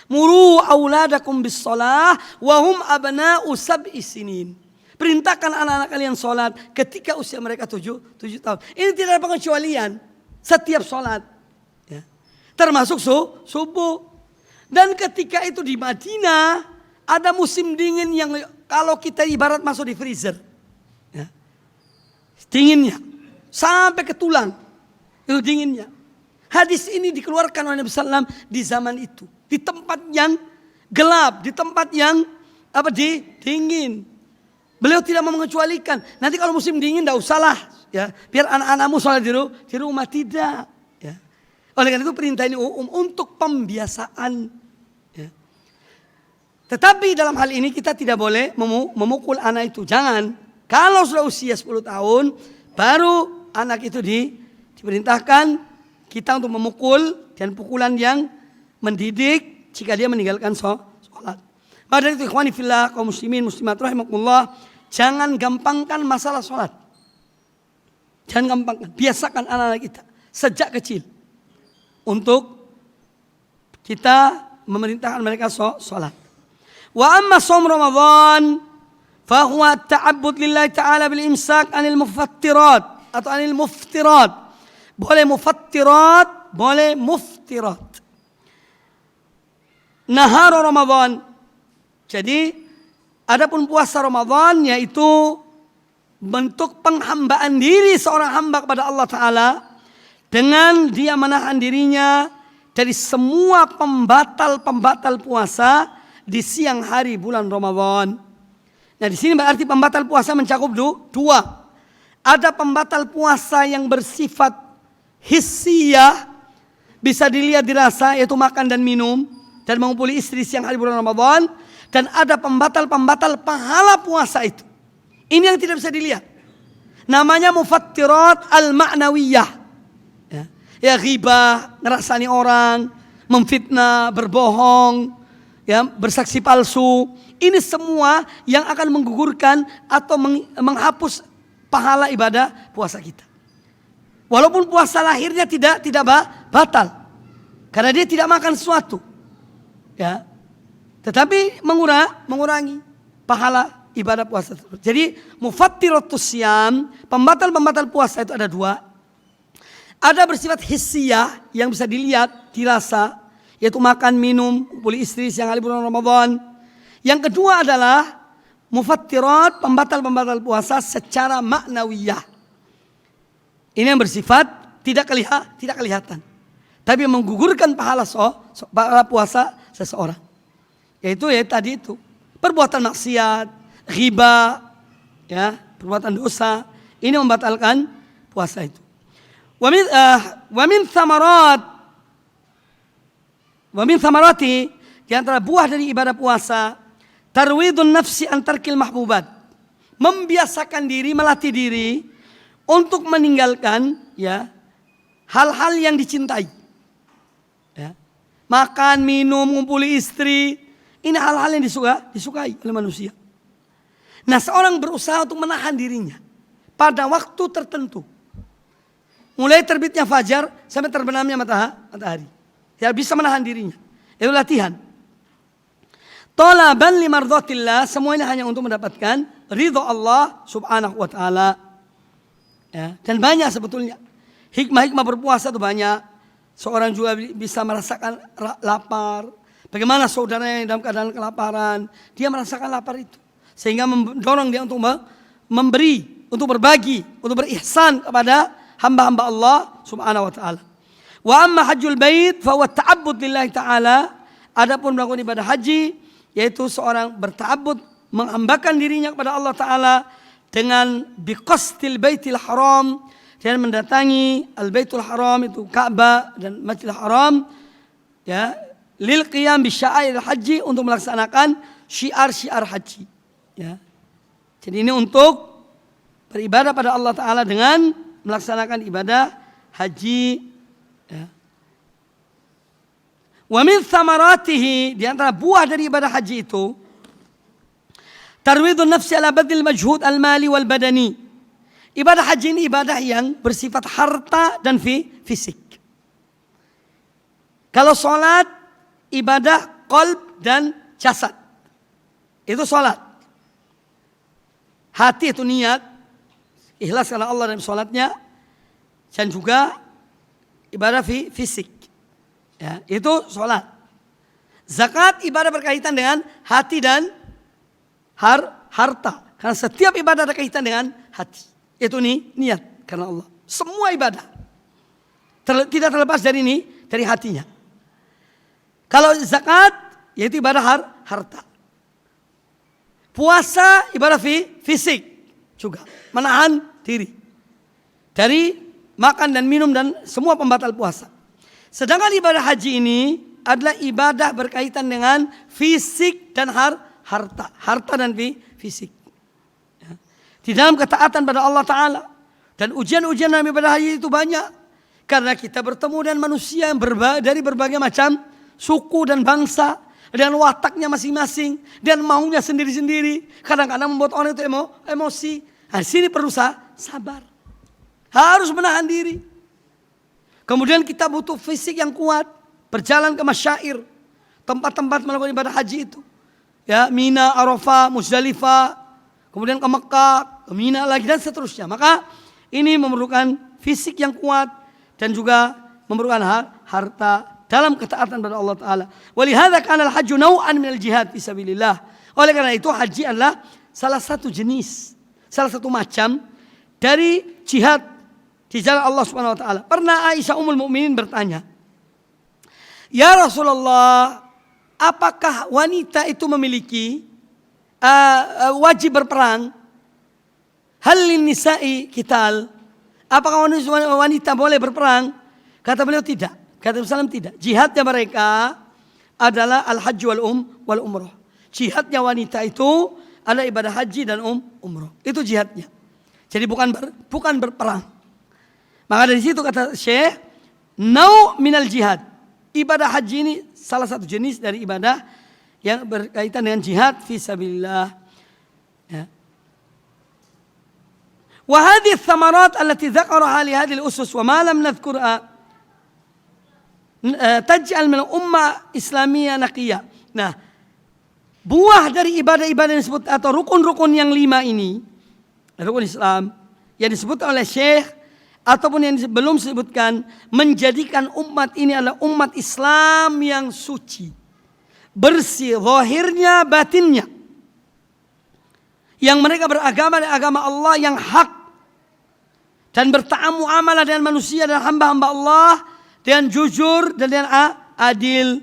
Muru auladakum bis shalah wa hum abna'u sab'i sinin. Perintahkan anak-anak kalian sholat ketika usia mereka 7 tahun. Ini tidak ada pengecualian. Setiap sholat. Ya. Termasuk subuh. Dan ketika itu di Madinah ada musim dingin yang kalau kita ibarat masuk di freezer. Ya. Dinginnya. Sampai ke tulang. Itu dinginnya. Hadis ini dikeluarkan oleh Nabi SAW di zaman itu. Di tempat yang gelap. Di tempat yang dingin. Beliau tidak mau mengecualikan. Nanti kalau musim dingin tidak usahlah. Ya, biar anak-anakmu sholat di rumah. Tidak. Ya. Oleh karena itu perintah ini untuk pembiasaan. Ya. Tetapi dalam hal ini kita tidak boleh memukul anak itu. Jangan. Kalau sudah usia 10 tahun, baru anak itu diperintahkan kita untuk memukul dan pukulan yang mendidik jika dia meninggalkan sholat. Maka dari itu ikhwani fillah, kaum muslimin muslimat rahimakumullah, jangan gampangkan masalah sholat. Jangan gampangkan, biasakan anak-anak kita sejak kecil untuk kita memerintahkan mereka sholat. Wa amma shaum Ramadan fahuwa ta'abbud lillahi ta'ala bil imsak anil mufattirat atau anil muftirat boleh mufattirat, boleh muftirat. Nahar Ramadan. Jadi adapun puasa Ramadan yaitu bentuk penghambaan diri seorang hamba kepada Allah Ta'ala dengan dia menahan dirinya dari semua pembatal-pembatal puasa di siang hari bulan Ramadan. Nah, di sini berarti pembatal puasa mencakup dua. Ada pembatal puasa yang bersifat hissiyah, bisa dilihat dirasa, yaitu makan dan minum dan mengumpuli istri siang hari bulan Ramadan. Dan ada pembatal-pembatal pahala puasa itu. Ini yang tidak bisa dilihat. Namanya mufattirat al-ma'nawiyah. Ya ghibah, ngerasani orang, memfitnah, berbohong, ya, bersaksi palsu. Ini semua yang akan menggugurkan atau menghapus pahala ibadah puasa kita. Walaupun puasa lahirnya tidak batal. Karena dia tidak makan sesuatu. Ya. Tetapi mengurangi pahala ibadah puasa tersebut. Jadi mufattiratus syam, pembatal-pembatal puasa itu ada dua. Ada bersifat hissiyah yang bisa dilihat, dirasa, yaitu makan, minum, kumpuli istri siang hari bulan Ramadan. Yang kedua adalah mufattirat, pembatal-pembatal puasa secara maknawiyah. Ini yang bersifat tidak kelihatan. Tapi menggugurkan pahala puasa seseorang. Yaitu tadi itu. Perbuatan maksiat, ghibah, ya, perbuatan dosa. Ini membatalkan puasa itu. Wa min thamarati, di antara buah dari ibadah puasa, tarwidun nafsi an tarkil mahbubat. Membiasakan diri, melatih diri untuk meninggalkan, ya, hal-hal yang dicintai. Ya. Makan, minum, ngumpuli istri, ini hal-hal yang disukai oleh manusia. Nah, seorang berusaha untuk menahan dirinya pada waktu tertentu. Mulai terbitnya fajar sampai terbenamnya matahari. Ya, bisa menahan dirinya. Itu latihan. Talaban limardhatillah, semuanya hanya untuk mendapatkan ridha Allah Subhanahu wa taala. Ya, dan banyak sebetulnya hikmah-hikmah berpuasa itu banyak. Seorang juga bisa merasakan lapar. Bagaimana saudaranya yang dalam keadaan kelaparan, dia merasakan lapar itu. Sehingga mendorong dia untuk memberi, untuk berbagi, untuk berihsan kepada hamba-hamba Allah Subhanahu wa taala. Wa amma hajjul bait fa huwa ta'abbud lillahi ta'ala. Adapun melakukan ibadah haji yaitu seorang berta'abbud, menghambakan dirinya kepada Allah taala dengan biqasdil baitil haram, dan mendatangi al-baitul haram itu Ka'bah dan Masjidil Haram, ya, lil qiyam bi sya'airil haji, untuk melaksanakan syiar-syiar haji, ya. Jadi ini untuk beribadah pada Allah taala dengan melaksanakan ibadah haji, ya. Wa min thamaratihi, di antara buah dari ibadah haji itu, tarwidun nafsi ala badil majhud al-mali wal badani. Ibadah haji ini ibadah yang bersifat harta dan fisik. Kalau sholat, ibadah qalb dan jasad. Itu sholat. Hati itu niat, ikhlas karena Allah dalam sholatnya, dan juga ibadah fisik, ya, itu sholat. Zakat ibadah berkaitan dengan hati dan harta, karena setiap ibadah ada kaitan dengan hati. Itu niat karena Allah. Semua ibadah tidak terlepas dari hatinya. Kalau zakat yaitu ibadah harta. Puasa ibadah fisik juga, menahan diri dari makan dan minum dan semua pembatal puasa. Sedangkan ibadah haji ini adalah ibadah berkaitan dengan fisik dan harta dan fisik. Ya. Di dalam ketaatan pada Allah Ta'ala. Dan ujian-ujian dalam ibadah haji itu banyak. Karena kita bertemu dengan manusia yang dari berbagai macam suku dan bangsa. Dan wataknya masing-masing. Dan maunya sendiri-sendiri. Kadang-kadang membuat orang itu emosi. Nah, di sini perlu sabar. Harus menahan diri. Kemudian kita butuh fisik yang kuat. Berjalan ke masyair. Tempat-tempat melakukan ibadah haji itu. Ya, Mina, Arafah, Muzdalifah. Kemudian ke Mekah, ke Mina lagi dan seterusnya. Maka ini memerlukan fisik yang kuat. dan juga memerlukan harta dalam ketaatan kepada Allah Ta'ala. Walihada kana al-hajju naw'an minal jihad fisabilillah. Oleh karena itu haji adalah salah satu jenis, salah satu macam dari jihad di jalan Allah Subhanahu wa taala. Pernah Aisyah Ummul Mukminin bertanya, "Ya Rasulullah, apakah wanita itu memiliki wajib berperang? Hal lin nisa'i qital?" Apakah wanita boleh berperang? Kata beliau tidak. Kata Rasulullah tidak. Jihadnya mereka adalah al-hajj wal umrah. Jihadnya wanita itu adalah ibadah haji dan umrah. Itu jihadnya. Jadi bukan berperang. Maka dari situ kata Syekh, nau minal jihad. Ibadah haji ini salah satu jenis dari ibadah yang berkaitan dengan jihad fisabilillah. Ya. Wa hadhihi thamarat allati dzakaraha li hadhihi al-usus wa ma lam nadhkurha taj'al min ummah islamiyah naqiyah. Nah, buah dari ibadah-ibadah yang disebut atau rukun-rukun yang 5 ini, rukun Islam yang disebut oleh Syekh ataupun yang belum disebutkan, menjadikan umat ini adalah umat Islam yang suci, bersih zahirnya batinnya, yang mereka beragama dengan agama Allah yang hak dan berta'amu'amalah dengan manusia dan hamba-hamba Allah dengan jujur dan dengan adil.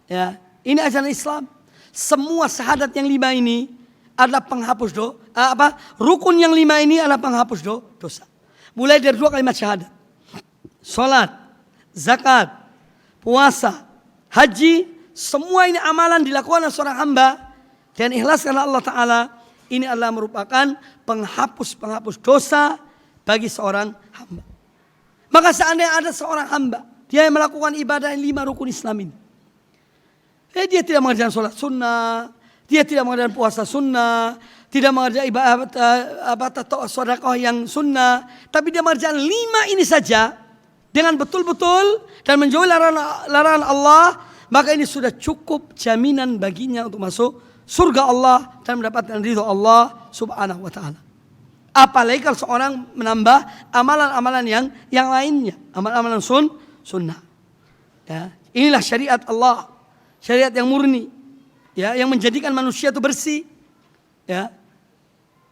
Ya, ini ajaran Islam. Semua syahadat yang 5 ini adalah penghapus rukun yang 5 ini adalah penghapus dosa. Mulai dari 2 kalimat syahadat, salat, zakat, puasa, haji, semua ini amalan dilakukan oleh seorang hamba dan ikhlas karena Allah Ta'ala. Ini adalah merupakan penghapus dosa bagi seorang hamba. Maka seandainya ada seorang hamba, dia yang melakukan ibadah 5 rukun Islam ini, dia tidak mengerjakan sholat sunnah, dia tidak mengerjakan puasa sunnah, tidak mengerjakan ibadah sedekah yang sunnah, tapi dia mengerjakan 5 ini saja dengan betul-betul dan menjauhi larangan Allah, maka ini sudah cukup jaminan baginya untuk masuk surga Allah dan mendapatkan ridho Allah Subhanahu wa taala. Apalagi kalau seorang menambah amalan-amalan yang lainnya, amalan-amalan sunnah. Ya, inilah syariat Allah, syariat yang murni, ya, yang menjadikan manusia itu bersih, ya.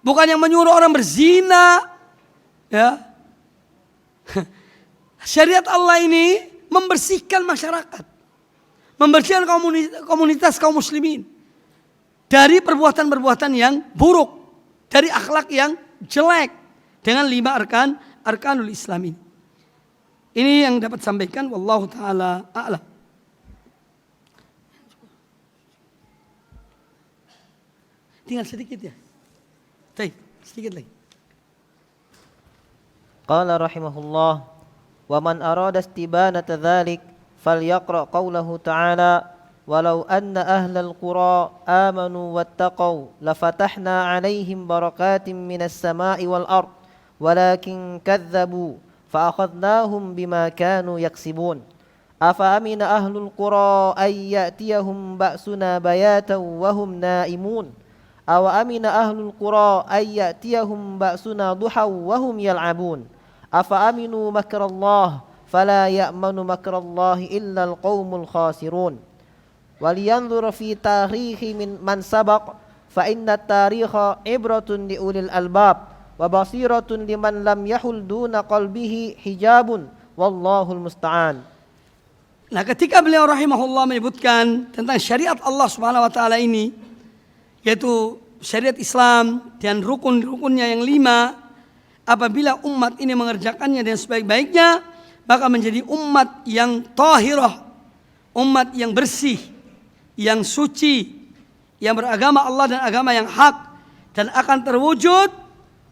Bukan yang menyuruh orang berzina, ya. Syariat Allah ini membersihkan masyarakat, membersihkan komunitas kaum muslimin dari perbuatan-perbuatan yang buruk, dari akhlak yang jelek, dengan 5 arkanul Islam ini. Ini yang dapat sampaikan, wallahu taala a'lam. Tinggal sedikit ya. Baik, sedikit lagi. Qala rahimahullah, wa man arada istibanata dzalik falyaqra qawlahu ta'ala walau anna ahlal qura amanu wattaqau lafatahna 'alaihim barakatin minas sama'i wal ard walakin kadzdzabu fa'akhadnahum bima kanu yaksibun afa amina ahlul qura ay ya'tiyahum ba'suna bayatan wa hum naimun awa amina ahlul qura ay ya'tiyahum ba'suna duhaw wa hum yal'abun afa aminu makrallah fala ya'manu makrallahi illa alqaumul khasirun waliyanzur fi tarihi man sabaq fa inna tarikha ibratun li ulil albab wa basiratun liman lam yahul duna qalbihi hijabun wallahul musta'an. Nah, ketika beliau rahimahullah menyebutkan tentang syariat Allah Subhanahu wa taala ini, yaitu syariat Islam dan rukun-rukunnya yang 5, apabila umat ini mengerjakannya dengan sebaik-baiknya, maka menjadi umat yang tahirah, umat yang bersih, yang suci, yang beragama Allah dan agama yang hak, dan akan terwujud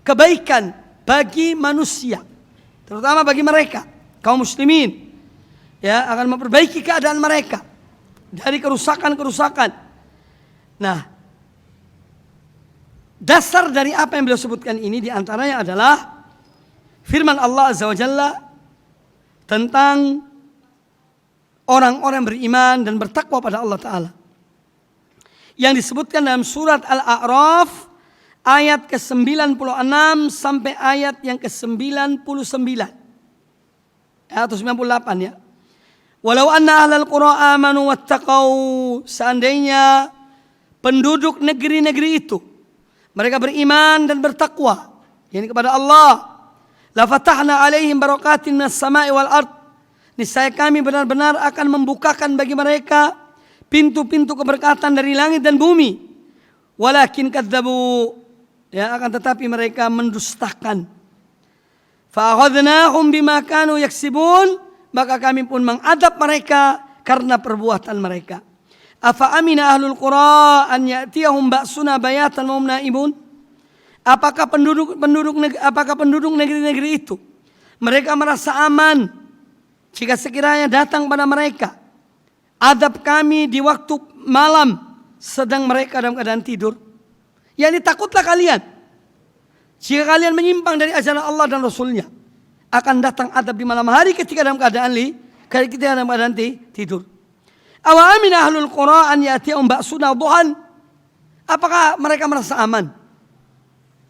kebaikan bagi manusia, terutama bagi mereka kaum muslimin, ya, akan memperbaiki keadaan mereka dari kerusakan-kerusakan. Nah, dasar dari apa yang beliau sebutkan ini diantaranya adalah firman Allah Azza wa Jalla tentang orang-orang beriman dan bertakwa pada Allah Ta'ala, yang disebutkan dalam surat Al-A'raf ayat ke-96 sampai ayat yang ke-99. Atau 98 ya. Walau anna ahlal qura amanu wattaqau, seandainya penduduk negeri-negeri itu mereka beriman dan bertakwa, yakni kepada Allah, la fatahna alaihim barakatin minas sama'i wal ard, niscaya kami benar-benar akan membukakan bagi mereka pintu-pintu keberkatan dari langit dan bumi. Walakin kadzabu, ya, akan tetapi mereka mendustakan. Fa akhadnahum bima kanu yaksibun, maka kami pun mengadab mereka karena perbuatan mereka. Afa amina ahlul qura an ya'tiyahum ba'suna bayatan wa hum naimun? Apakah penduduk negeri-negeri itu mereka merasa aman jika sekiranya datang pada mereka adab kami di waktu malam sedang mereka dalam keadaan tidur? Yani takutlah kalian jika kalian menyimpang dari ajaran Allah dan Rasulnya, akan datang adab di malam hari ketika dalam keadaan tidur. Awa amina ahlul qura an ya'tiyahum ba'suna duhan? Apakah mereka merasa aman?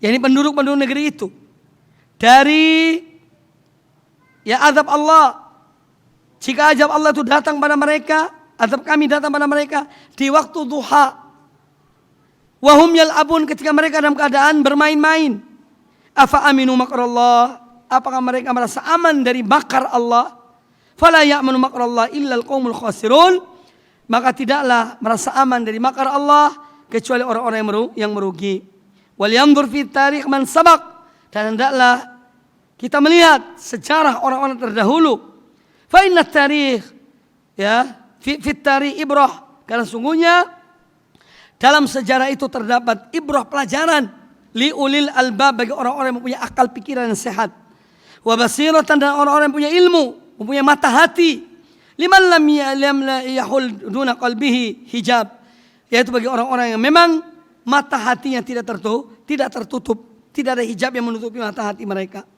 Yani penduduk-penduduk negeri itu dari adab Allah. Jika azab Allah itu datang pada mereka, azab kami datang pada mereka di waktu duha. Wahum yal'abun, ketika mereka dalam keadaan bermain-main. Afa aminu makrallah? Apakah mereka merasa aman dari makar Allah? Fala ya'manu makrallah illa al-qaumul khasirun. Maka tidaklah merasa aman dari makar Allah kecuali orang-orang yang merugi. Wal yanzur fi tarikh man sabaq, dan hendaklah kita melihat sejarah orang-orang terdahulu. Fa inna tarikh, ya, fi tarikh ibrah, karena sungguhnya dalam sejarah itu terdapat ibrah, pelajaran li ulil albab, bagi orang-orang yang mempunyai akal pikiran yang sehat. Wa basiratan, dan orang-orang yang punya ilmu, mempunyai mata hati. Liman lam yahul duna qalbihi hijab, yaitu bagi orang-orang yang memang mata hatinya tidak tertutup, tidak ada hijab yang menutupi mata hati mereka.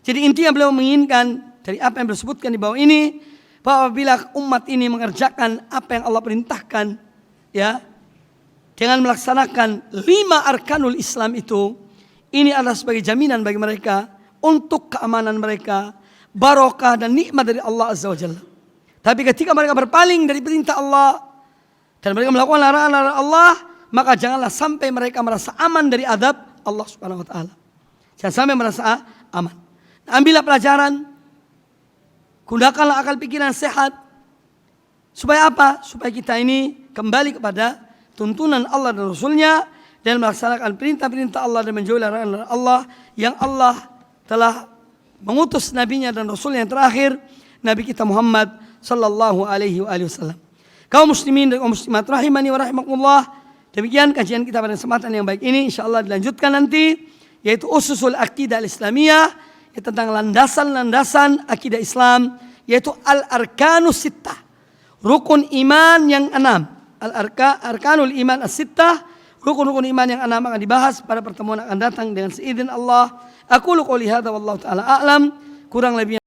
Jadi intinya beliau menginginkan dari apa yang disebutkan di bawah ini, bahwa apabila umat ini mengerjakan apa yang Allah perintahkan, ya, dengan melaksanakan 5 arkanul Islam itu, ini adalah sebagai jaminan bagi mereka untuk keamanan mereka, barokah dan nikmat dari Allah Azza wa Jalla. Tapi ketika mereka berpaling dari perintah Allah dan mereka melakukan larangan-larangan Allah, maka janganlah sampai mereka merasa aman dari adab Allah Subhanahu wa taala. Jangan sampai merasa aman. Ambillah pelajaran, gunakanlah akal pikiran sehat. Supaya apa? Supaya kita ini kembali kepada tuntunan Allah dan Rasulnya, dan melaksanakan perintah-perintah Allah dan menjauhi larangan Allah yang Allah telah mengutus nabinya dan rasulnya yang terakhir, Nabi kita Muhammad sallallahu alaihi wasallam. Kaum muslimin dan kaum muslimat rahimani wa rahimakumullah, demikian kajian kita pada kesempatan yang baik ini, insyaallah dilanjutkan nanti, yaitu ususul akidah al-islamiyah, yaitu tentang landasan-landasan akidah Islam, yaitu al-arkanus sittah, rukun iman yang 6. Arkanul iman as-sittah, rukun-rukun iman yang 6 akan dibahas pada pertemuan akan datang dengan seizin Allah. Aku qouli hadza wallahu taala a'lam. Kurang lebih